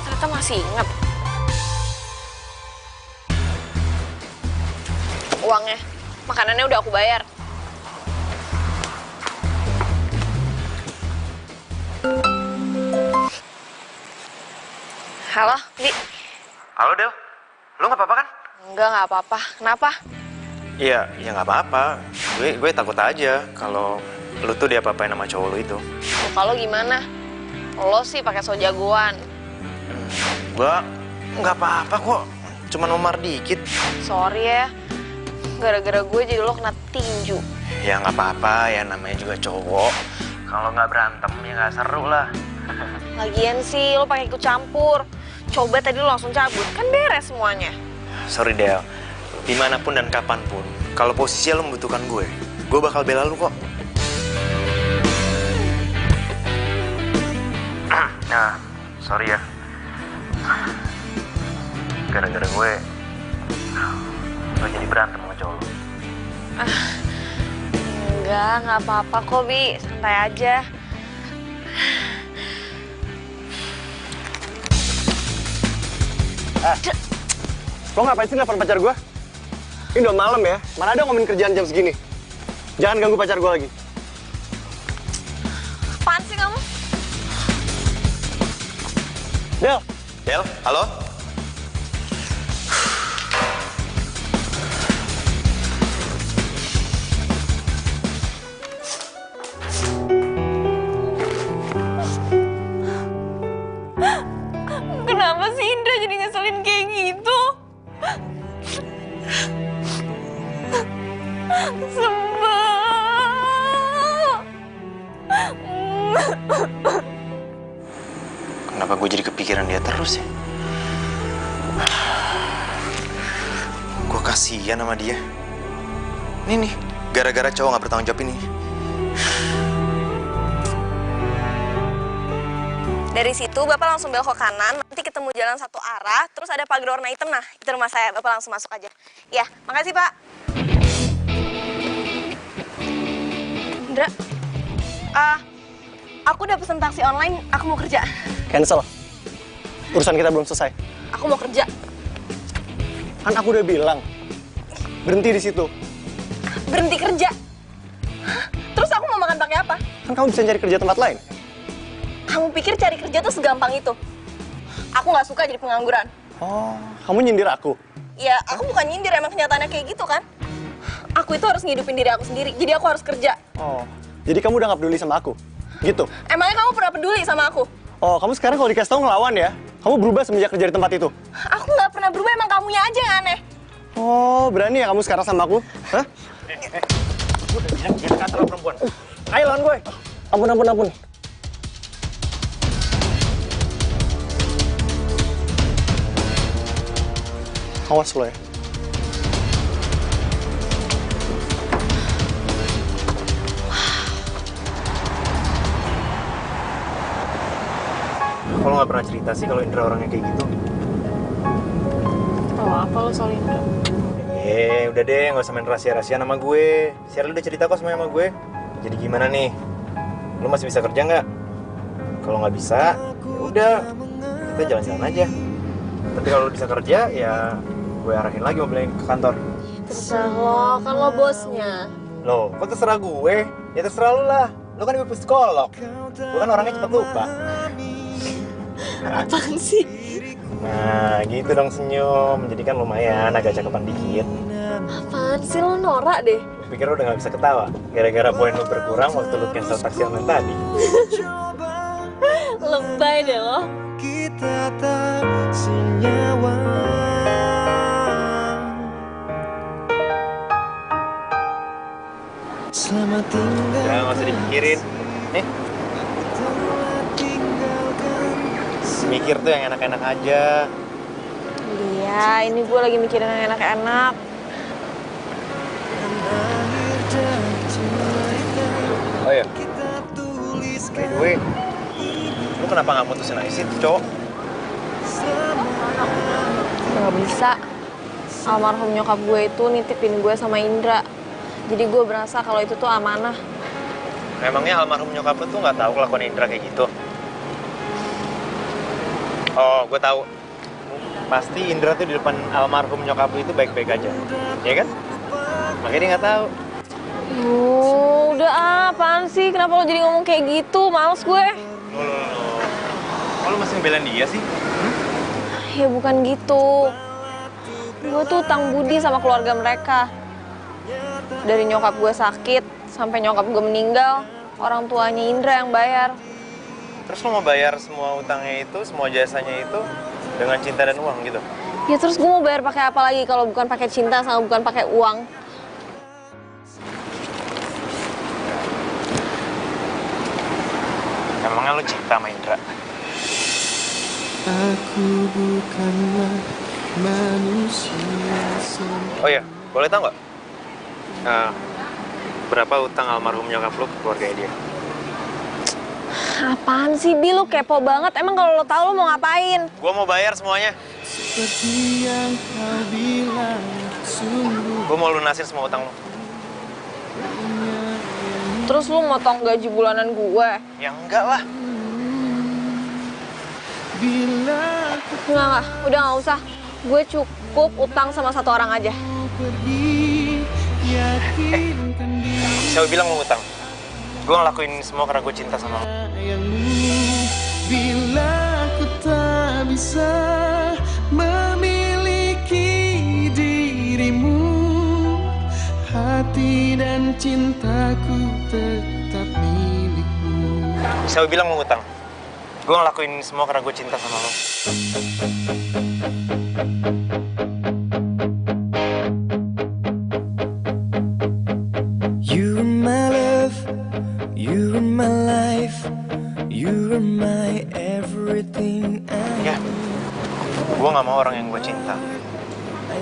Ternyata masih inget. Uangnya, makanannya udah aku bayar. Halo, Bi. Halo Del, lu nggak apa-apa kan? Enggak apa-apa. Kenapa? Iya, ya nggak apa-apa. Gue takut aja kalau lu tuh diapa-apain sama cowok lu itu. Kalau gimana? Lo sih pakai so jagoan. Gua nggak apa-apa kok, cuman memar dikit. Sorry ya, gara-gara gue jadi lo kena tinju. Ya nggak apa-apa, ya namanya juga cowok. Kalau nggak berantem ya nggak seru lah. Lagian sih lo pakai ikut campur. Coba tadi lo langsung cabut, kan beres semuanya. Sorry Del, dimanapun dan kapanpun, kalau posisi lo membutuhkan gue bakal bela lu kok. Nah, sorry ya. Gara-gara gue jadi berantem sama cowok lu. Nggak apa-apa kok, Bi. Santai aja. Lo ngapain sih nelfon pacar gue? Ini udah malam ya, mana ada ngomongin kerjaan jam segini. Jangan ganggu pacar gue lagi. Apaan sih kamu? Del. Del, halo? Kenapa sih Indra jadi ngeselin kayak gitu? Kenapa gue jadi kepikiran dia terus ya? Gue kasihan sama dia. Ini nih, gara-gara cowok gak bertanggung jawab ini. Dari situ Bapak langsung belok ke kanan, nanti ketemu jalan satu arah, terus ada pagar warna hitam. Nah, itu rumah saya. Bapak langsung masuk aja. Ya, makasih Pak. Indra, aku udah pesen taksi online, aku mau kerja. Cancel. Urusan kita belum selesai. Aku mau kerja. Kan aku udah bilang, berhenti di situ. Berhenti kerja? Hah? Terus aku mau makan pakai apa? Kan kamu bisa cari kerja tempat lain. Kamu pikir cari kerja tuh segampang itu? Aku nggak suka jadi pengangguran. Oh, kamu nyindir aku? Ya, aku bukan nyindir, emang kenyataannya kayak gitu kan? Aku itu harus ngidupin diri aku sendiri, jadi aku harus kerja. Oh, jadi kamu udah gak peduli sama aku? Gitu? Emangnya kamu pernah peduli sama aku? Oh, kamu sekarang kalau dikasih tau ngelawan ya? Kamu berubah semenjak kerja di tempat itu? Aku nggak pernah berubah, emang kamunya aja yang aneh. Oh, berani ya kamu sekarang sama aku? Hah? Udah bilang jangan kasar perempuan. Ayo lawan gue. Ampun. Awas lo ya. Kalau nggak pernah cerita sih kalau Indra orangnya kayak gitu. Tahu apa lo soal Indra? Udah deh, nggak usah main rahasia-rahasia sama gue. Shirley udah cerita kok semuanya sama gue. Jadi gimana nih? Lo masih bisa kerja nggak? Kalau nggak bisa, ya udah, kita jalan-jalan aja. Tapi kalau lo bisa kerja, ya gue arahin lagi mobilnya ke kantor. Terserah lo, kan lo bosnya. Loh, kok terserah gue? Ya terserah lo lah. Lo kan ibu psikolog. Gue kan orangnya cepet lupa. Apaan sih? Nah, gitu dong senyum. Jadi kan lumayan, agak cakepan dikit. Apaan sih, lo norak deh. Gue pikir lo udah gak bisa ketawa. Gara-gara poin lo berkurang waktu lo cancel taksi online tadi. Lebay deh lo. Kita tak senyawa. Selamat tinggal. Udah, gak usah dipikirin. Nih. Mikir tuh yang enak-enak aja. Iya, ini gue lagi mikirin yang enak-enak. Oh ya, by the way, lu kenapa nggak mutusin aja sih tuh cowok? Nggak bisa. Almarhum nyokap gue itu nitipin gue sama Indra. Jadi gue berasa kalau itu tuh amanah. Emangnya almarhum nyokap lu tuh nggak tahu kelakuan Indra kayak gitu? Oh, gue tahu. Pasti Indra tuh di depan almarhum nyokap lu itu baik-baik aja, ya kan? Makanya dia nggak tahu. Udah apaan sih? Kenapa lo jadi ngomong kayak gitu? Males gue. Loh. Kok lu masih ngebelain dia sih? Ya bukan gitu. Gue tuh utang budi sama keluarga mereka. Dari nyokap gue sakit sampai nyokap gue meninggal, orang tuanya Indra yang bayar. Terus lu mau bayar semua utangnya itu, semua jasanya itu dengan cinta dan uang gitu? Ya terus gue mau bayar pakai apa lagi kalau bukan pakai cinta sama bukan pakai uang? Emangnya lu cinta sama Indra? Aku bukanlah manusia sempurna. Oh iya, boleh tau nggak? Berapa utang almarhum nyokap lu ke keluarga dia? Apaan sih, Bi? Lu kepo banget. Emang kalau lo tahu lo mau ngapain? Gua mau bayar semuanya. Seperti yang kau bilang, sungguh. Gua mau lunasin semua utang lu. Terus lu motong gaji bulanan gue? Ya enggak lah. Enggak. Udah nggak usah. Gue cukup utang sama satu orang aja. Siapa bilang lu utang? Gue ngelakuin semua karena gue cinta sama lo. Bila aku tak bisa memiliki dirimu, hati dan cintaku tetap milikmu. Siapa bilang lu utang? Gue ngelakuin semua karena gue cinta sama lo. You are my love, you are my life, you are my everything. Ya, gue gak mau orang yang gue cinta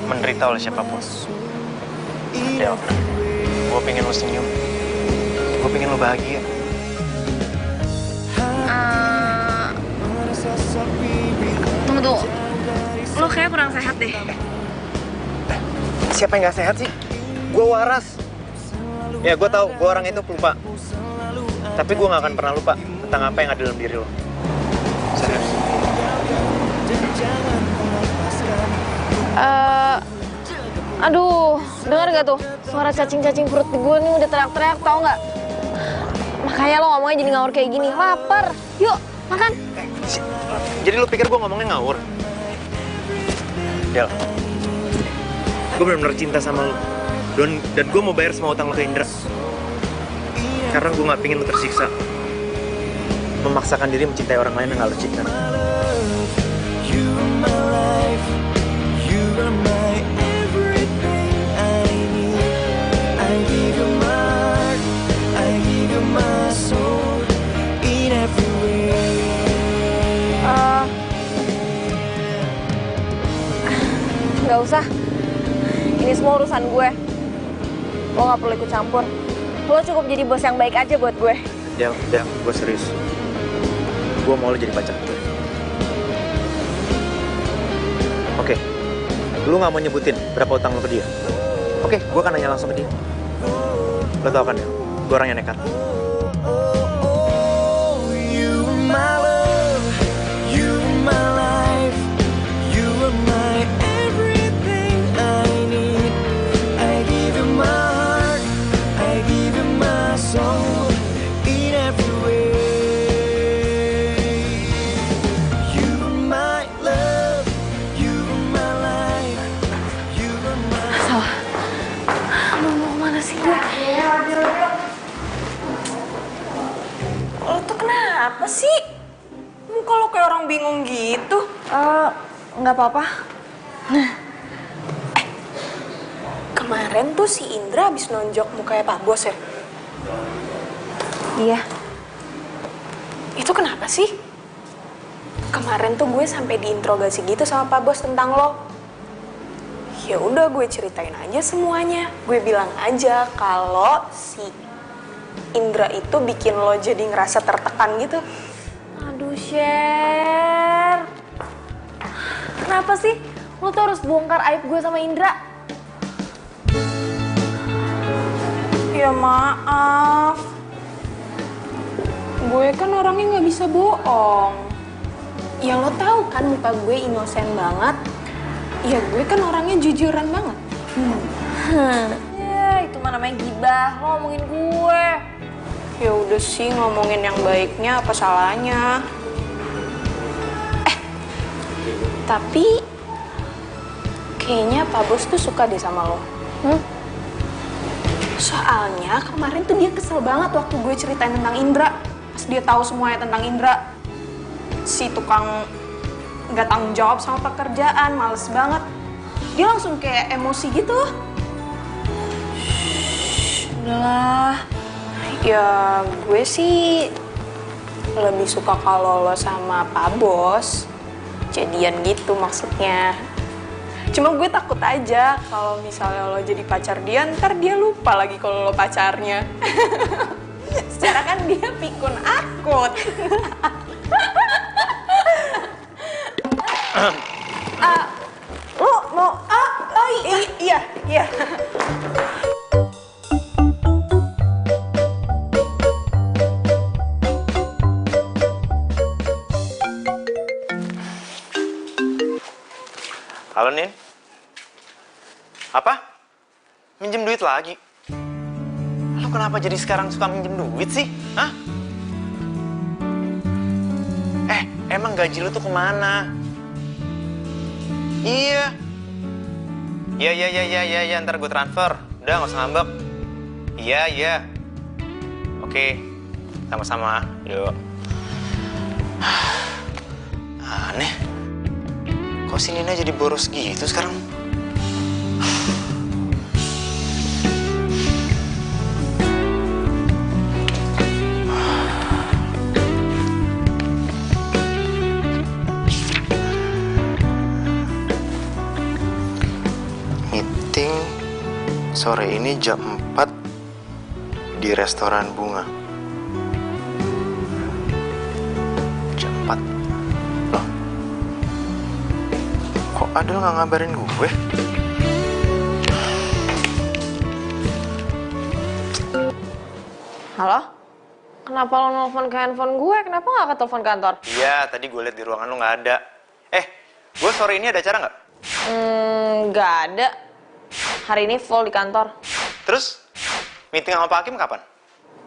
menderita oleh siapapun. Del, gue pengen lo senyum, gue pengen lo bahagia. Tunggu. Lo kayak kurang sehat deh. Siapa yang gak sehat sih? Gue waras. Ya, gue tahu gue orang itu pelupa. Tapi gue gak akan pernah lupa tentang apa yang ada dalam diri lo. Serius. Aduh, dengar gak tuh? Suara cacing-cacing perut gue nih udah teriak-teriak, tau gak? Makanya lo ngomongnya jadi ngawur kayak gini. Lapar. Yuk, makan. Jadi lo pikir gue ngomongnya ngawur? Del, gue benar-benar cinta sama lo. Dan gue mau bayar semua utang lo ke Indra. Karena gue gak pengen lo tersiksa memaksakan diri mencintai orang lain yang gak lo cinta. You are my life, you are my everything I need. I give you my heart, I give you my soul. usah. Ini semua urusan gue. Lo gak perlu ikut campur. Lo cukup jadi bos yang baik aja buat gue. Del, gue serius. Gue mau lo jadi pacar gue. Oke, lu gak mau nyebutin berapa utang lo ke dia? Oke, gue akan nanya langsung ke dia. Lo tau kan ya, gue orang yang nekat. Apa sih? Muka lo kayak orang bingung gitu. Nggak apa-apa. Kemarin tuh si Indra habis nonjok mukanya Pak Bos ya? Iya. Itu kenapa sih? Kemarin tuh gue sampai diinterogasi gitu sama Pak Bos tentang lo. Ya udah gue ceritain aja semuanya. Gue bilang aja kalau si Indra itu bikin lo jadi ngerasa tertekan gitu. Aduh, Sher. Kenapa sih lo tuh harus bongkar aib gue sama Indra? Ya maaf. Gue kan orangnya nggak bisa bohong. Ya lo tahu kan muka gue inosen banget. Ya gue kan orangnya jujuran banget. Ya, itu mah namanya gibah. Lo ngomongin gue. Ya udah sih, ngomongin yang baiknya apa salahnya. Tapi kayaknya Pak Bos tuh suka deh sama lo. Soalnya kemarin tuh dia kesel banget waktu gue ceritain tentang Indra. Pas dia tahu semuanya tentang Indra. Si tukang nggak tanggung jawab sama pekerjaan, males banget. Dia langsung kayak emosi gitu. Udahlah. Ya gue sih lebih suka kalau lo sama Pak Bos jadian gitu maksudnya. Cuma gue takut aja kalau misalnya lo jadi pacar dia, ntar dia lupa lagi kalau lo pacarnya. Secara kan dia pikun akut. Lo mau? Iya. Halo, Nin. Apa? Minjem duit lagi? Lo kenapa jadi sekarang suka minjem duit sih? Hah? Emang gaji lo tuh kemana? Iya. Iya, ntar gue transfer. Udah, gak usah ngambek. Iya. Oke, sama-sama. Yuk. Aneh. Kok si Nina jadi boros gitu sekarang? Meeting sore ini jam 4 di restoran Bunga. Jam 4? Loh? Kok Adel nggak ngabarin gue? Halo? Kenapa lo nelfon ke handphone gue? Kenapa nggak ke telepon kantor? Iya, tadi gue liat di ruangan lo nggak ada. Gue sore ini ada acara nggak? Nggak ada. Hari ini full di kantor. Terus, meeting sama Pak Hakim kapan?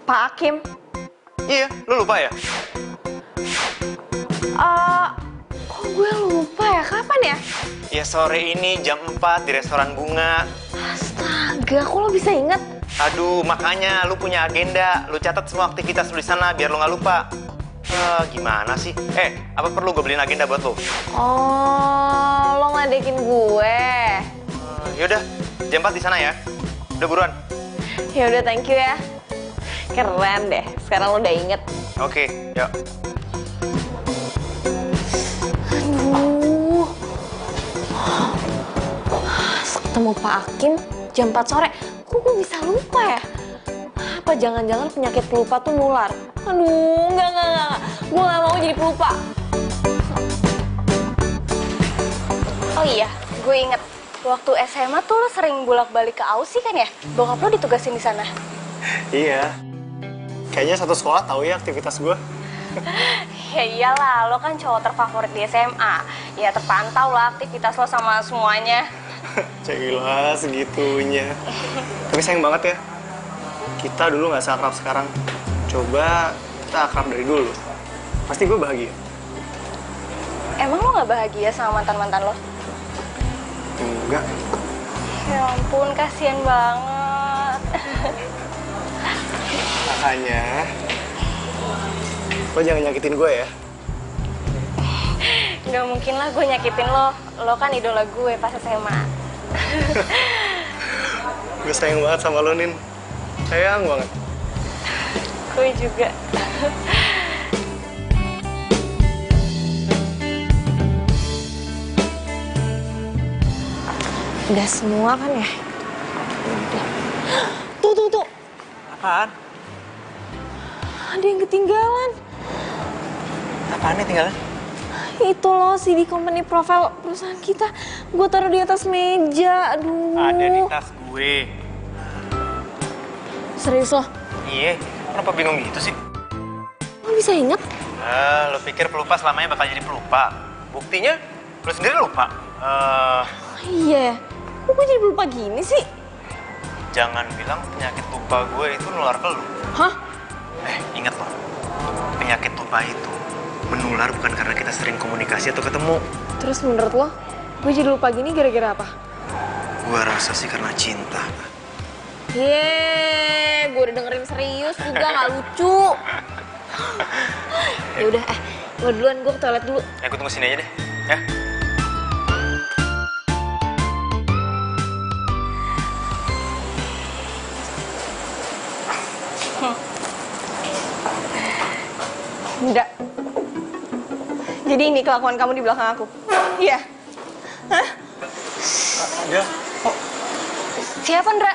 Pak Hakim? Iya, lo lupa ya? Kok gue lupa ya? Kapan ya? Ya sore ini jam 4 di restoran Bunga. Astaga, kok lo bisa inget? Aduh, makanya lu punya agenda. Lu catat semua aktivitas lu di sana biar lu nggak lupa. Gimana sih? Apa perlu gue beliin agenda buat lu? Oh, lo ngadekin gue. Yaudah, jam 4 di sana ya. Udah buruan. Ya udah, thank you ya. Keren deh. Sekarang lo udah inget. Oke, yuk. Aduh. ketemu Pak Hakim jam 4 sore. Kok gue bisa lupa ya? Apa jangan-jangan penyakit pelupa tuh nular? Aduh, enggak. Gue gak mau jadi pelupa. Oh iya, gue inget. Waktu SMA tuh lo sering bolak-balik ke Aussie kan ya? Bokap lo ditugasin di sana. Iya. Kayaknya satu sekolah tahu ya aktivitas gue. Ya iyalah, lo kan cowok terfavorit di SMA. Ya terpantau lah aktivitas lo sama semuanya. Gila, segitunya. Tapi sayang banget ya. Kita dulu gak seakrab sekarang. Coba kita akrab dari dulu. Pasti gue bahagia. Emang lo gak bahagia sama mantan-mantan lo? Enggak. Ya ampun, kasihan banget. Makanya, lo jangan nyakitin gue ya. Gak mungkin lah gue nyakitin lo. Lo kan idola gue pas SMA. Gue sayang banget sama lo, Nin. Sayang banget. Gue juga. Udah semua kan ya? Udah. Tuh. Apaan? Ada yang ketinggalan. Apaan nih tinggalan? Itu loh CD company profile perusahaan kita. Gue taruh di atas meja. Aduh. Ada di tas gue. Serius loh? Iya, kenapa bingung gitu sih? Lo bisa inget? Lo pikir pelupa selamanya bakal jadi pelupa? Buktinya, lo sendiri lupa. Iya. Kok gue jadi lupa gini sih? Jangan bilang penyakit lupa gue itu nular ke lo. Hah? Ingat loh, penyakit lupa itu menular bukan karena kita sering komunikasi atau ketemu. Terus menurut lo, gue jadi lupa gini gara-gara apa? Gue rasa sih karena cinta. Yeay, gue udah dengerin serius juga, gak lucu. Yaudah, gue duluan, gue ke toilet dulu. Ya, gue tunggu sini aja deh, ya. Enggak. Jadi ini kelakuan kamu di belakang aku? Iya. Hah? Ya. Siapa, Ndra?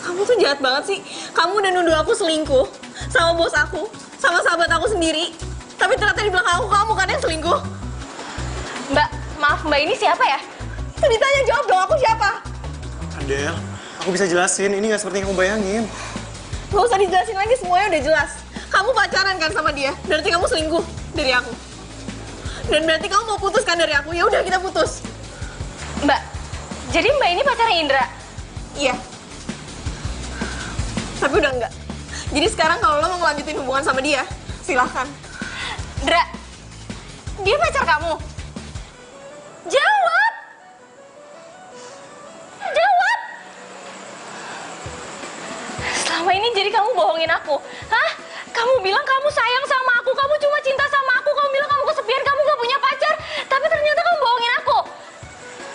Kamu tuh jahat banget sih. Kamu udah nuduh aku selingkuh sama bos aku, sama sahabat aku sendiri. Tapi ternyata di belakang aku kamu kan yang selingkuh. Mbak, maaf Mbak, ini siapa ya? Tuh ditanya, jawab dong, aku siapa? Adel, aku bisa jelasin. Ini gak seperti yang kamu bayangin. Gak usah dijelasin lagi, semuanya udah jelas. Kamu pacaran kan sama dia, berarti kamu selingkuh dari aku. Dan berarti kamu mau putus kan dari aku, ya udah kita putus. Mbak, jadi Mbak ini pacarnya Indra? Iya. Tapi udah enggak. Jadi sekarang kalau lo mau ngelanjutin hubungan sama dia, silahkan. Indra, dia pacar kamu? Jawab! Jawab! Selama ini jadi kamu bohongin aku, hah? Kamu bilang kamu sayang sama aku, kamu cuma cinta sama aku, kamu bilang kamu kesepian, kamu gak punya pacar, tapi ternyata kamu bohongin aku.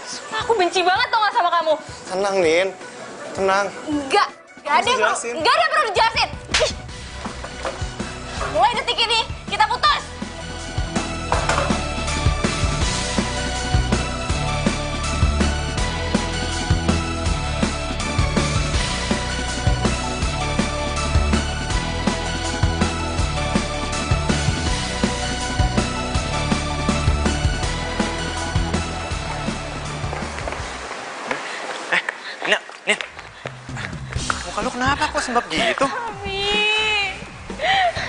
Sumpah, aku benci banget tau gak sama kamu. Tenang, Nin. Tenang. Gak ada yang perlu dijelasin. Ih. Mulai detik ini, kita putus. Lu kenapa kok sembab gitu? Abi,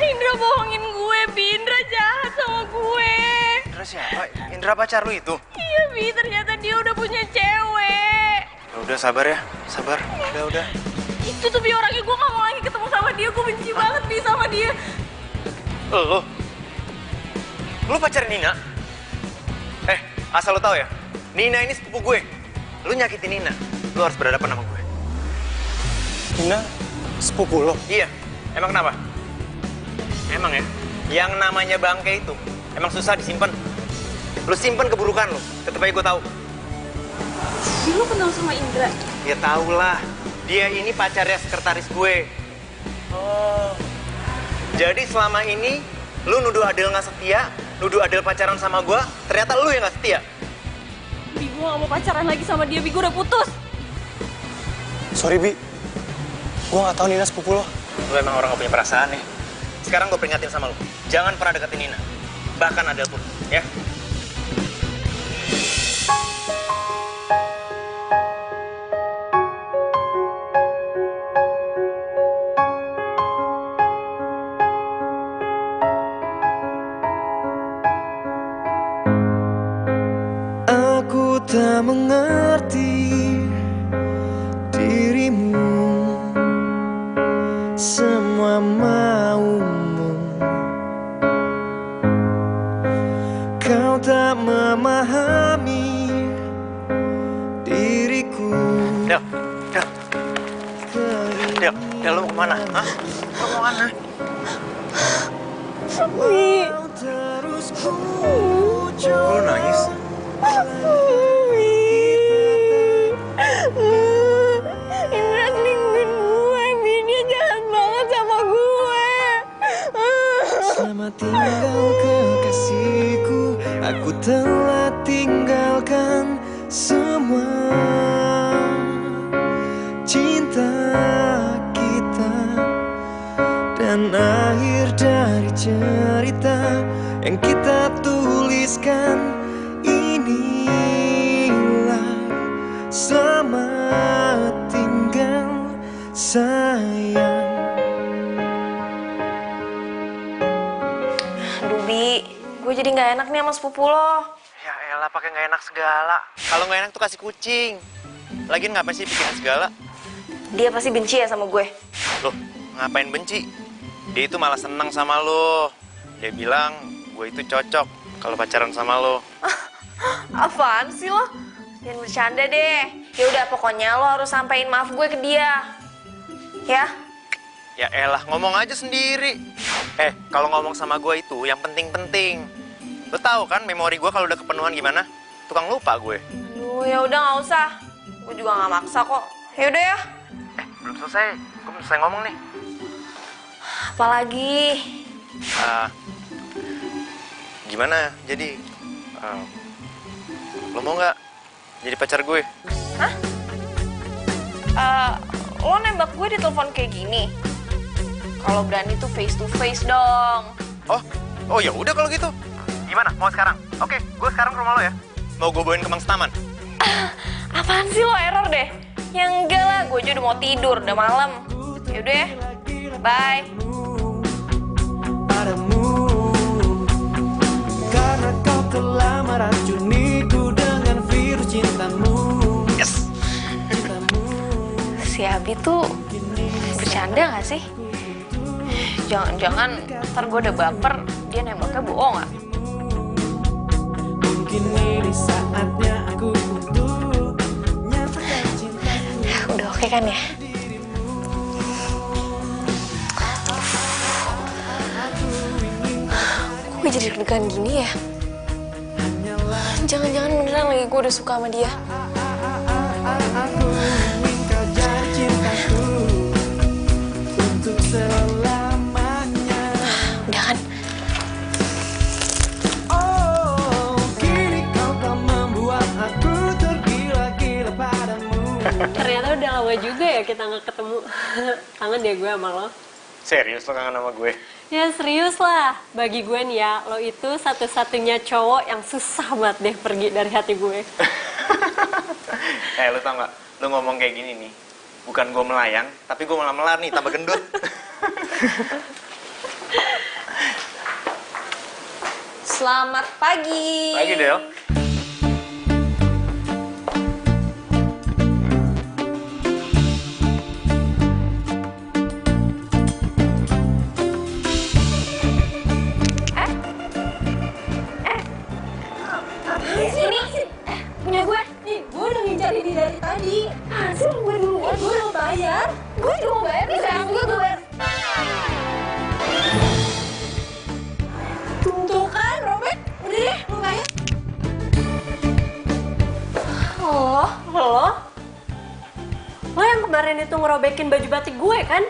Indra bohongin gue, Bi. Indra jahat sama gue. Indra siapa? Indra pacar lu itu? Iya, Bi. Ternyata dia udah punya cewek. Udah sabar ya, sabar. Udah. Itu tuh Bi orangnya, gue gak mau lagi ketemu sama dia. Gue benci banget Bi sama dia. Lu pacarin Nina? Asal lu tahu ya, Nina ini sepupu gue. Lu nyakitin Nina, lu harus berhadapan sama gue. Nina, sepupu lo? Iya, emang kenapa? Emang ya, yang namanya bangke itu emang susah disimpan. Lu simpen keburukan lu, tetep aja gue tahu. Jadi lu kenal sama Indra? Ya tau lah, dia ini pacarnya sekretaris gue. Oh, jadi selama ini lu nuduh Adel nggak setia, nuduh Adel pacaran sama gue, ternyata lu yang nggak setia. Bi, gue Gue gak mau pacaran lagi sama dia, Bi. Gue udah putus. Sorry, Bi. Gue gak tahu Nina sepupu lo. Lo emang orang gak punya perasaan ya. Sekarang gue peringatin sama lo, jangan pernah deketin Nina. Bahkan Adel pun, ya. Aku tak mengerti dirimu, semua maumu. Kau tak memahami diriku. Del, lo mau kemana? Hah? Lo mau kemana? Lo nangis? Indra selingkuhin gue, Bi. Dia jahat banget sama gue. Selamat tinggal kekasihku, aku telah tinggalkan semua cinta kita dan akhir dari cerita yang kita tuliskan. Inilah selamat tinggal sayang. Aduh, Bi, gue jadi nggak enak nih sama sepupu lo. Ya elah, pakai nggak enak segala. Kalau nggak enak tuh kasih kucing. Lagian ngapain sih bikin segala? Dia pasti benci ya sama gue. Loh, ngapain benci? Dia itu malah senang sama lo. Dia bilang gue itu cocok kalau pacaran sama lo. Apaan sih lo? Jangan bercanda deh. Ya udah, pokoknya lo harus sampein maaf gue ke dia. Ya? Ya elah, ngomong aja sendiri. Kalau ngomong sama gue itu yang penting-penting. Lo tahu kan memori gue kalau udah kepenuhan gimana? Tukang lupa gue. Aduh, ya udah nggak usah. Gue juga nggak maksa kok. Ya udah ya. Belum selesai. Gue belum selesai ngomong nih. Apalagi? Gimana? Jadi, lo mau nggak jadi pacar gue? Hah? Lo nembak gue di telepon kayak gini? Kalau berani tuh face to face dong. Oh ya udah kalau gitu. Gimana? Mau sekarang? Oke, gue sekarang ke rumah lo ya. Mau gue bawain ke Mang Setaman. Apaan sih lo, error deh? Ya enggak lah, gue aja udah mau tidur, udah malam. Yaudah ya, bye. Padamu, karena kau telah meracuniku dengan virus cintamu. Yes. Si Abi tuh bercanda gak sih? Jangan-jangan ntar gue udah baper, dia nembaknya bohong gak? Mungkin ini saatnya aku untuk nyatakan cintaku. Udah oke kan ya? Kok gue jadi deg-degan gini ya? Jangan-jangan beneran lagi gue udah suka sama dia. Aku ingin kau jadi cintaku untuk selamanya. Udah kan? Oh, kini kau telah membuat aku tergila-gila padamu. Ternyata udah lama juga ya kita nggak ketemu. Kangen deh gue sama lo. Serius lo kangen sama gue? Ya serius lah. Bagi gue nih ya, lo itu satu-satunya cowok yang susah banget deh pergi dari hati gue. Lo tau gak? Lo ngomong kayak gini nih, bukan gue melayang, tapi gue malah melar nih, tambah gendut. Selamat pagi. Pagi, Del. Punya gue. Nih, gue udah ngincar ini dari tadi. Hasil gue duluan, gue udah bayar. Gue juga mau bayar, nih sekarang juga gue bayar. Tuh kan, Robert. Udah deh, lu bayar. Lo yang kemarin itu ngerobekin baju batik gue kan?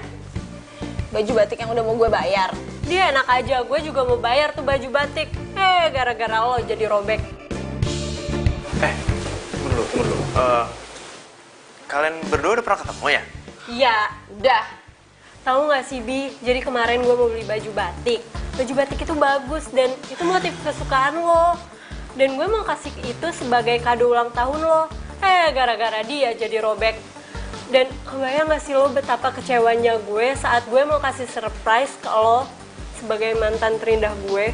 Baju batik yang udah mau gue bayar. Dia enak aja, gue juga mau bayar tuh baju batik. Gara-gara lo jadi robek. tunggu dulu. Kalian berdua udah pernah ketemu ya? Iya, udah. Tahu nggak sih, Bi? Jadi kemarin gue mau beli baju batik. Baju batik itu bagus dan itu motif kesukaan lo. Dan gue mau kasih itu sebagai kado ulang tahun lo. Gara-gara dia jadi robek. Dan kebayang nggak sih lo betapa kecewanya gue saat gue mau kasih surprise ke lo sebagai mantan terindah gue?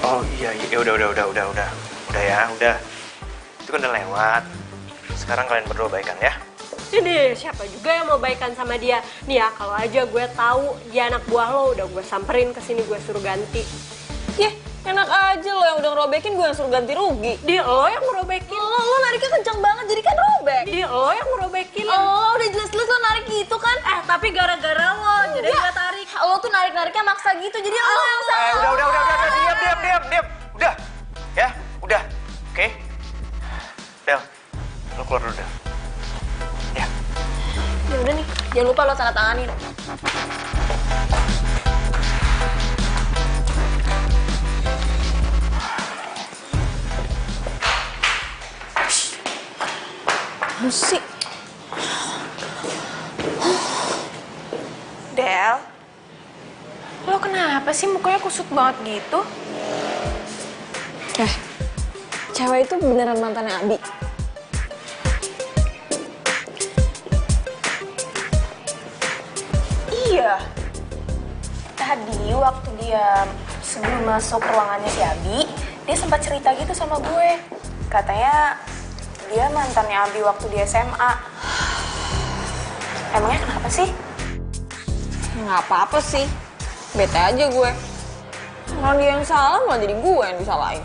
Oh iya, udah ya, udah. Itu kan udah lewat. Sekarang kalian berdua baikan ya. Jadi siapa juga yang mau baikan sama dia? Nih ya, kalau aja gue tahu dia anak buah lo, udah gue samperin ke sini, gue suruh ganti. Yeh, enak aja lo yang udah ngerobekin, gue yang suruh ganti rugi. Dia lo yang ngerobekin. Lo nariknya kencang banget, jadi kan robek. Dia lo yang ngerobekin. Oh, udah jelas-jelas lo narik gitu kan? Tapi gara-gara lo, jadi gue tarik. Lo tuh narik-nariknya maksa gitu, jadi lo yang salah. Udah, diam. Udah, ya, udah. Oke? Del, lo keluar dulu, Del. Ya. Ya udah nih, jangan lupa lo tanda tanganin. Musik. Del, lo kenapa sih mukanya kusut banget gitu? Cewek itu beneran mantannya Abi. Iya. Tadi waktu dia sebelum masuk ruangannya si Abi, dia sempat cerita gitu sama gue. Katanya dia mantannya Abi waktu di SMA. Emangnya kenapa sih? Nggak apa-apa sih. Bete aja gue. Kalau dia yang salah malah jadi gue yang disalahin.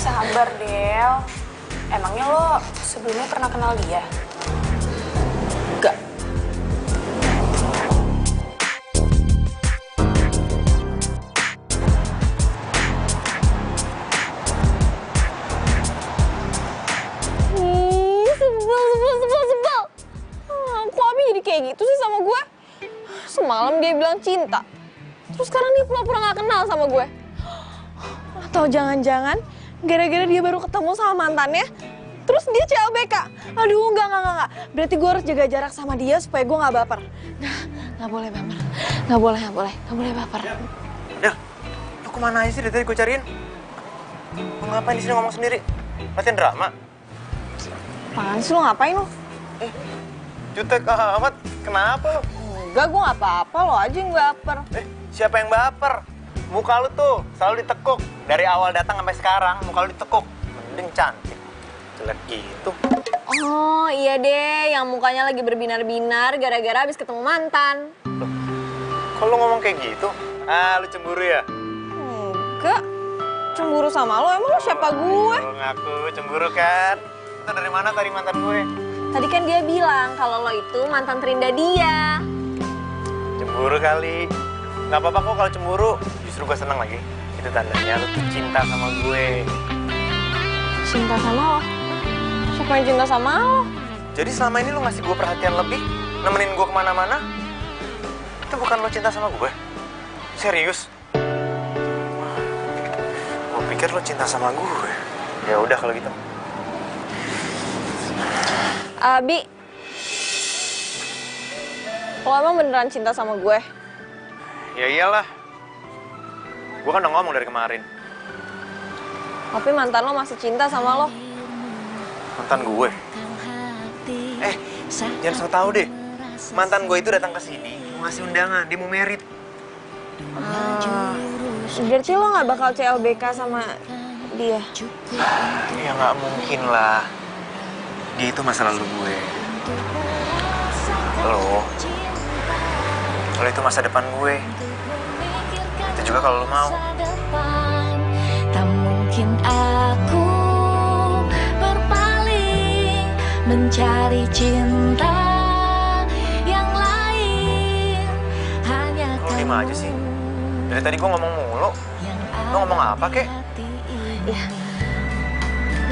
Sabar, Del. Emangnya lo sebelumnya pernah kenal dia? Enggak. Sebel. Kok Abi jadi kayak gitu sih sama gue? Semalam dia bilang cinta. Terus sekarang dia pura-pura gak kenal sama gue. Atau jangan-jangan gara-gara dia baru ketemu sama mantannya, terus dia CLBK. Aduh, enggak. Berarti gue harus jaga jarak sama dia supaya gue gak baper. Nggak boleh baper. Nggak boleh baper. Del, lo kemana aja sih dari tadi gue cariin? Lo ngapain di sini ngomong sendiri? Latihan drama? Apaan sih lo, ngapain lo? Jutek amat, kenapa lo? Enggak, gue gak apa-apa, lo aja yang baper. Siapa yang baper? Muka lu tuh selalu ditekuk. Dari awal datang sampai sekarang, muka lu ditekuk. Mending cantik. Jelek gitu. Oh iya deh, yang mukanya lagi berbinar-binar gara-gara habis ketemu mantan. Loh, kok lu ngomong kayak gitu? Lu cemburu ya? Enggak, cemburu sama lo, emang lo siapa gue? Lu ngaku cemburu kan? Itu dari mana tadi mantan gue? Tadi kan dia bilang kalau lo itu mantan terindah dia. Cemburu kali. Gak apa-apa kok kalau cemburu, justru gue seneng lagi. Itu tandanya lu tuh cinta sama gue. Cinta sama lo? Siapa yang cinta sama lo? Jadi selama ini lu ngasih gue perhatian lebih, nemenin gue kemana-mana, itu bukan lo cinta sama gue? Serius? Gue pikir lo cinta sama gue. Ya udah kalau gitu. Abi, lo emang beneran cinta sama gue? Ya iyalah. Gue kan udah ngomong dari kemarin. Tapi mantan lo masih cinta sama lo. Mantan gue? Jangan so tau deh. Mantan gue itu datang ke sini mau ngasih undangan, dia mau merit. Berarti lo gak bakal CLBK sama dia? Ya nggak mungkin lah. Dia itu masa lalu gue. Lo itu masa depan gue. Itu juga kalau lo mau. Tak mungkin aku berpaling mencari cinta yang lain. Hanya Lo diem aja sih. Dari tadi gue ngomong mulu. Lo ngomong apa kek? Iya.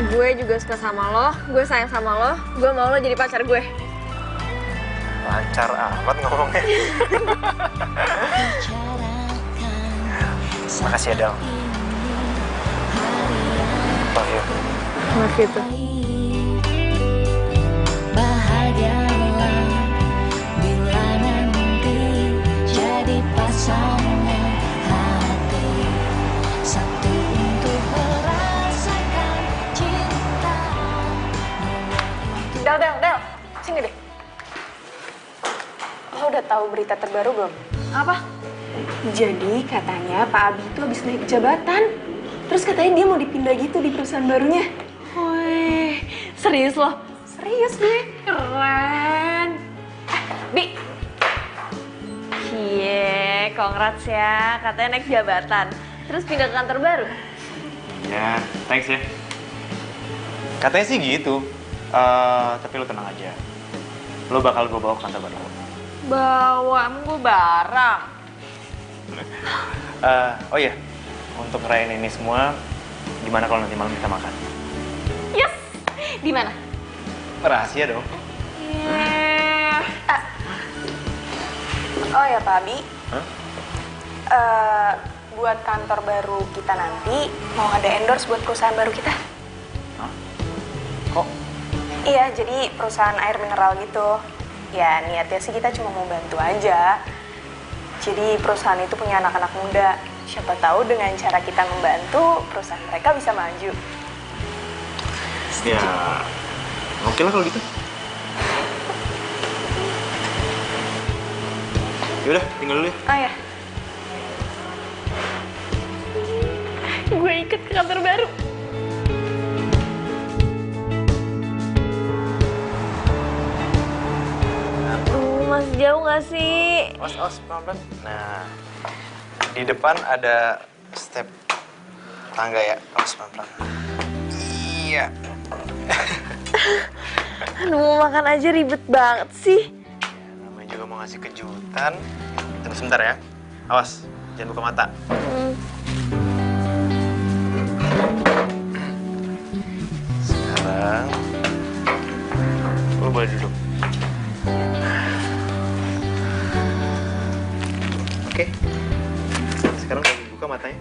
Gue juga suka sama lo, gue sayang sama lo, gue mau lo jadi pacar gue. Lancar amat ngomongnya. Makasih ya, Del. Oh iya. Maaf gitu. Bahagialah bila nanti jadi pasangan hati satu untuk merasakan cinta. Del, sini deh. Lo udah tahu berita terbaru belum? Apa? Jadi katanya Pak Abi itu habis naik jabatan. Terus katanya dia mau dipindah gitu di perusahaan barunya. Wih, serius loh? Serius gue. Keren. Bi. Cie, congrats ya. Katanya naik jabatan. Terus pindah ke kantor baru? Ya, thanks ya. Katanya sih gitu. Tapi lo tenang aja. Lo bakal gue bawa ke kantor baru. Bawa, emang gue barang. Oh iya, untuk ngerayain ini semua, gimana kalau nanti malam kita makan? Yes! Di mana? Rahasia dong. Oh ya Pak Abi. Hah? Buat kantor baru kita nanti mau ada endorse buat perusahaan baru kita. Hah? Kok? Iya, jadi perusahaan air mineral gitu. Ya niatnya sih kita cuma mau bantu aja. Jadi perusahaan itu punya anak-anak muda. Siapa tahu dengan cara kita membantu, perusahaan mereka bisa maju. Ya, oke lah kalau gitu. Yaudah, tinggal dulu ya. Oh ya. Gue ikut ke kantor baru. Mas jauh gak sih? Awas, pelan-pelan. Nah, di depan ada step tangga ya. Awas, pelan-pelan. Iya. Aduh, mau makan aja ribet banget sih. Ya, namanya juga mau ngasih kejutan. Tunggu sebentar ya. Awas, jangan buka mata. Sekarang, lo boleh duduk. Oke. Sekarang kamu buka matanya.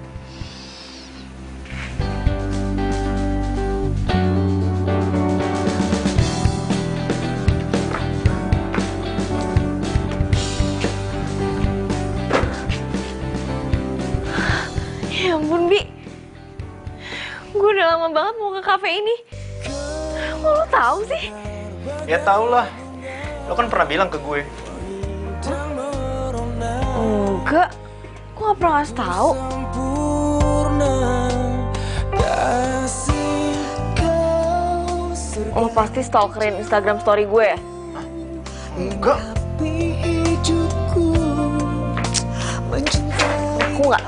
Ya ampun, Bi. Gue udah lama banget mau ke kafe ini. Kok lo tahu sih? Ya tau lah. Lo kan pernah bilang ke gue. Enggak. Gue gak pernah ngasih tahu. Lo pasti stalkerin Instagram story gue ya? Enggak. Ngaku nggak?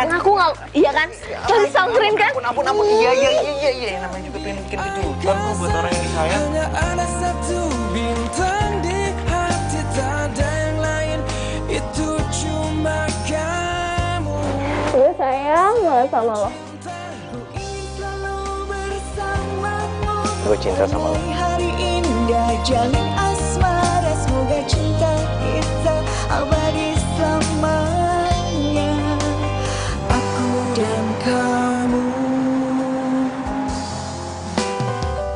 Ngaku nggak? Iya kan? Pasti stalkerin kan? Ampun. Iya. Namanya juga pengen bikin kejutan kok buat orang yang disayang. Ada satu bintang di hati, tak ada yang lain, itu cuma kamu. Gue sayang banget sama lo. Gue cinta sama lo. Hari indah jalin asmara, semoga cinta kita abadi selamanya. Aku dan kamu.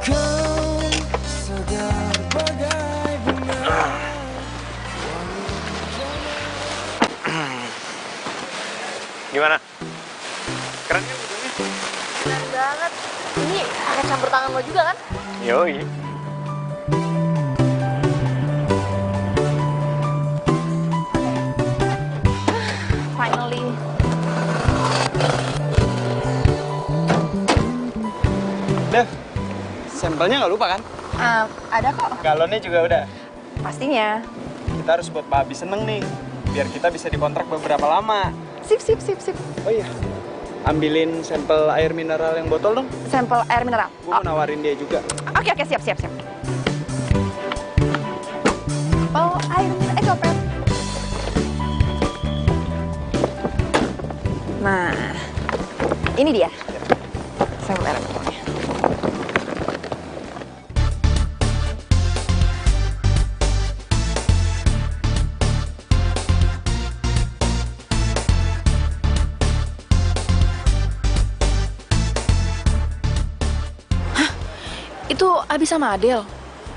Kau segar bagai bunga. Gimana? Keren kan videonya? Keren banget. Ini pakai campur tangan lo juga kan? Yoi. Finally. Dev, sampelnya nggak lupa kan? Ada kok. Galonnya juga udah. Pastinya. Kita harus buat Pak Abi seneng nih, biar kita bisa dikontrak beberapa lama. Sip. Oh iya, ambilin sampel air mineral yang botol dong. Sampel air mineral. Gue mau nawarin dia juga. Oke, siap. Oh, air mineral, copet. Nah, ini dia. Sampel air mineralnya. Abi sama Adel.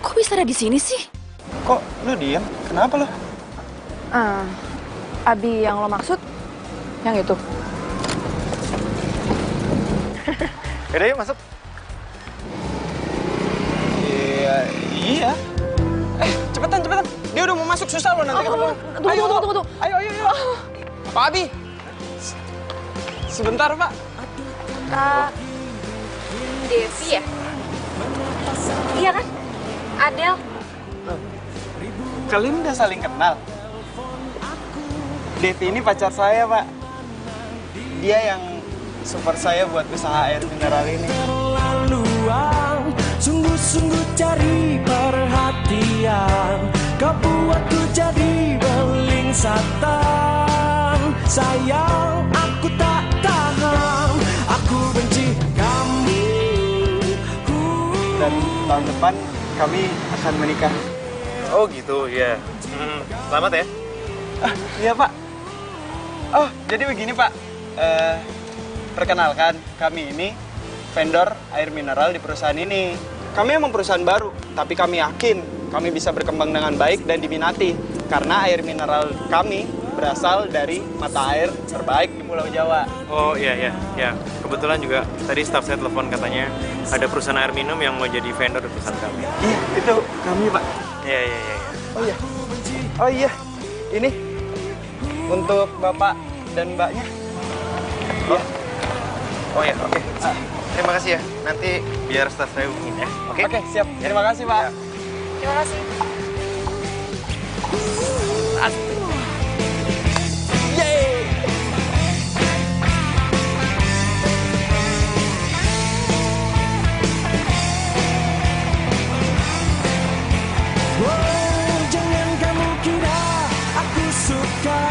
Kok bisa ada di sini sih? Kok lu diem? Kenapa lo? Abi yang lo maksud? Yang itu? Yaudah yuk masuk. Iya. Cepetan. Dia udah mau masuk, susah lo nanti ketemu. Tunggu. Ayo. Pak Abi. Sebentar, Pak. Devi ya? Iya kan? Adel. Kalian udah saling kenal? Devi ini pacar saya, Pak. Dia yang support saya buat usaha air mineral ini. Terlaluan, sungguh-sungguh cari perhatian. Kau buatku jadi beling satan. Sayang, aku tak tahan. Aku benci kamu. Dan tahun depan kami akan menikah. Oh gitu, ya. Selamat ya. Iya, Pak. Oh, jadi begini, Pak. Perkenalkan, kami ini vendor air mineral di perusahaan ini. Kami emang perusahaan baru, tapi kami yakin kami bisa berkembang dengan baik dan diminati. Karena air mineral kami berasal dari mata air terbaik di Pulau Jawa. Oh iya. Kebetulan juga tadi staff saya telepon katanya ada perusahaan air minum yang mau jadi vendor di perusahaan kami. Iya, itu kami, Pak. Iya. Oh iya, ini untuk Bapak dan Mbaknya. Iya. Oh ya, oke. Terima kasih ya. Nanti biar staff saya hubungin ya. Oke? Oke, siap. Terima kasih, Pak. Ya. Terima kasih. Oh, jangan kamu kira aku suka.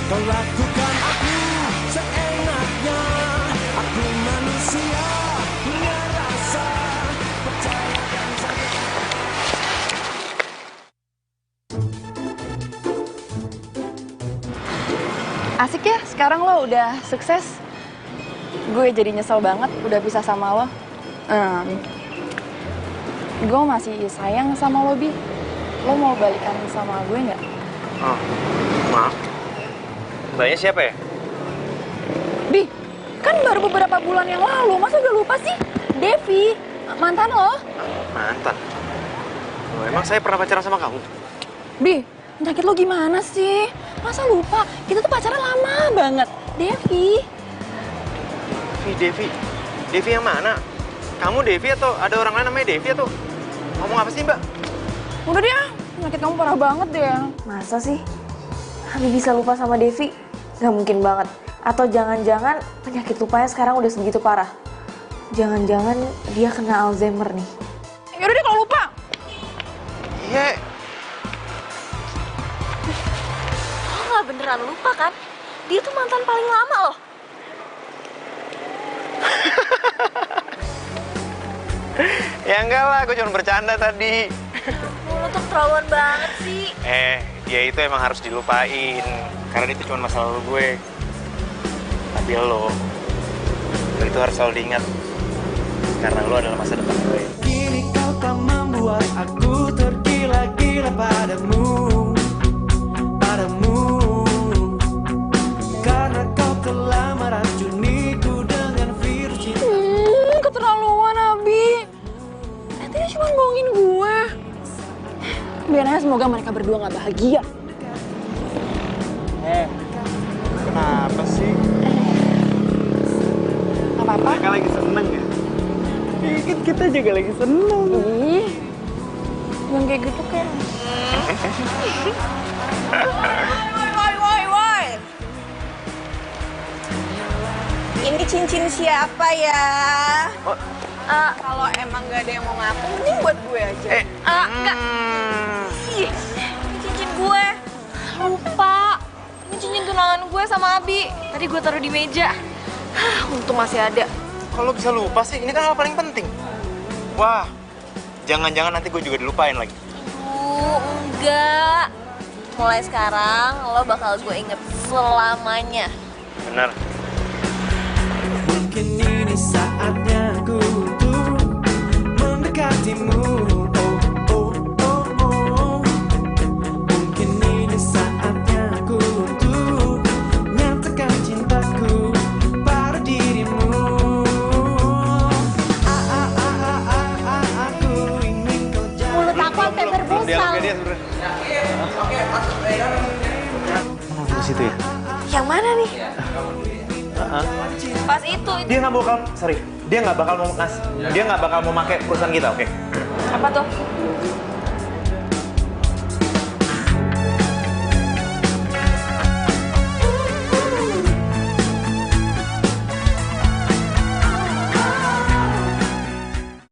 Kau lakukan aku seenaknya. Aku manusia punya rasa. Percayakan saja. Asik ya, sekarang lo udah sukses. Gue jadi nyesel banget udah pisah sama lo. Gue masih sayang sama lo, Bi. Lo mau balikan sama gue nggak? Oh, maaf. Mbaknya siapa ya? Bi, kan baru beberapa bulan yang lalu. Masa udah lupa sih? Devi, mantan lo. Mantan. Oh, emang saya pernah pacaran sama kamu? Bi, penyakit lo gimana sih? Masa lupa? Kita tuh pacaran lama banget. Devi. Devi yang mana? Kamu Devi atau ada orang lain namanya Devi atau ngomong apa sih, Mbak? Udah deh, penyakit kamu parah banget deh. Masa sih? Abi bisa lupa sama Devi? Gak mungkin banget. Atau jangan-jangan penyakit lupanya sekarang udah segitu parah. Jangan-jangan dia kena Alzheimer nih. Yaudah deh kalau lupa. Iya. Lo gak beneran lupa kan? Dia tuh mantan paling lama loh. Ya enggak lah, gue cuma bercanda tadi. Lo tuh keterlaluan banget sih. Dia itu emang harus dilupain. Karena itu cuma masa lalu gue. Tapi lo itu harus selalu diingat. Karena lo adalah masa depan gue. Kini kau tak membuat aku tergila-gila padamu. Karena kau telah meracuniku dengan virus cinta. Keterlaluan, Abi. Nanti dia cuma bohongin gue. Biar aja semoga mereka berdua gak bahagia. Kenapa sih? Gak apa-apa. Mereka lagi seneng ya? Kan kita juga lagi seneng. Ih, yang kayak gitu kayak... Woi. Ini cincin siapa ya? Kalau emang gak ada yang mau ngaku, mending buat gue aja. Enggak. Ih, ini cincin gue. Lupa. Ini cincin tunangan gue sama Abi. Tadi gue taruh di meja. Untung masih ada. Kalau bisa lupa sih, ini kan hal paling penting. Wah, jangan-jangan nanti gue juga dilupain lagi. Enggak. Mulai sekarang lo bakal gue inget selamanya. Benar. Mungkin ini saatnya ku untuk mendekatimu. itu ya? Yang mana nih? Pas itu. Dia nggak bakal, sorry, dia nggak bakal mau pakai perusahaan kita, oke? Apa tuh?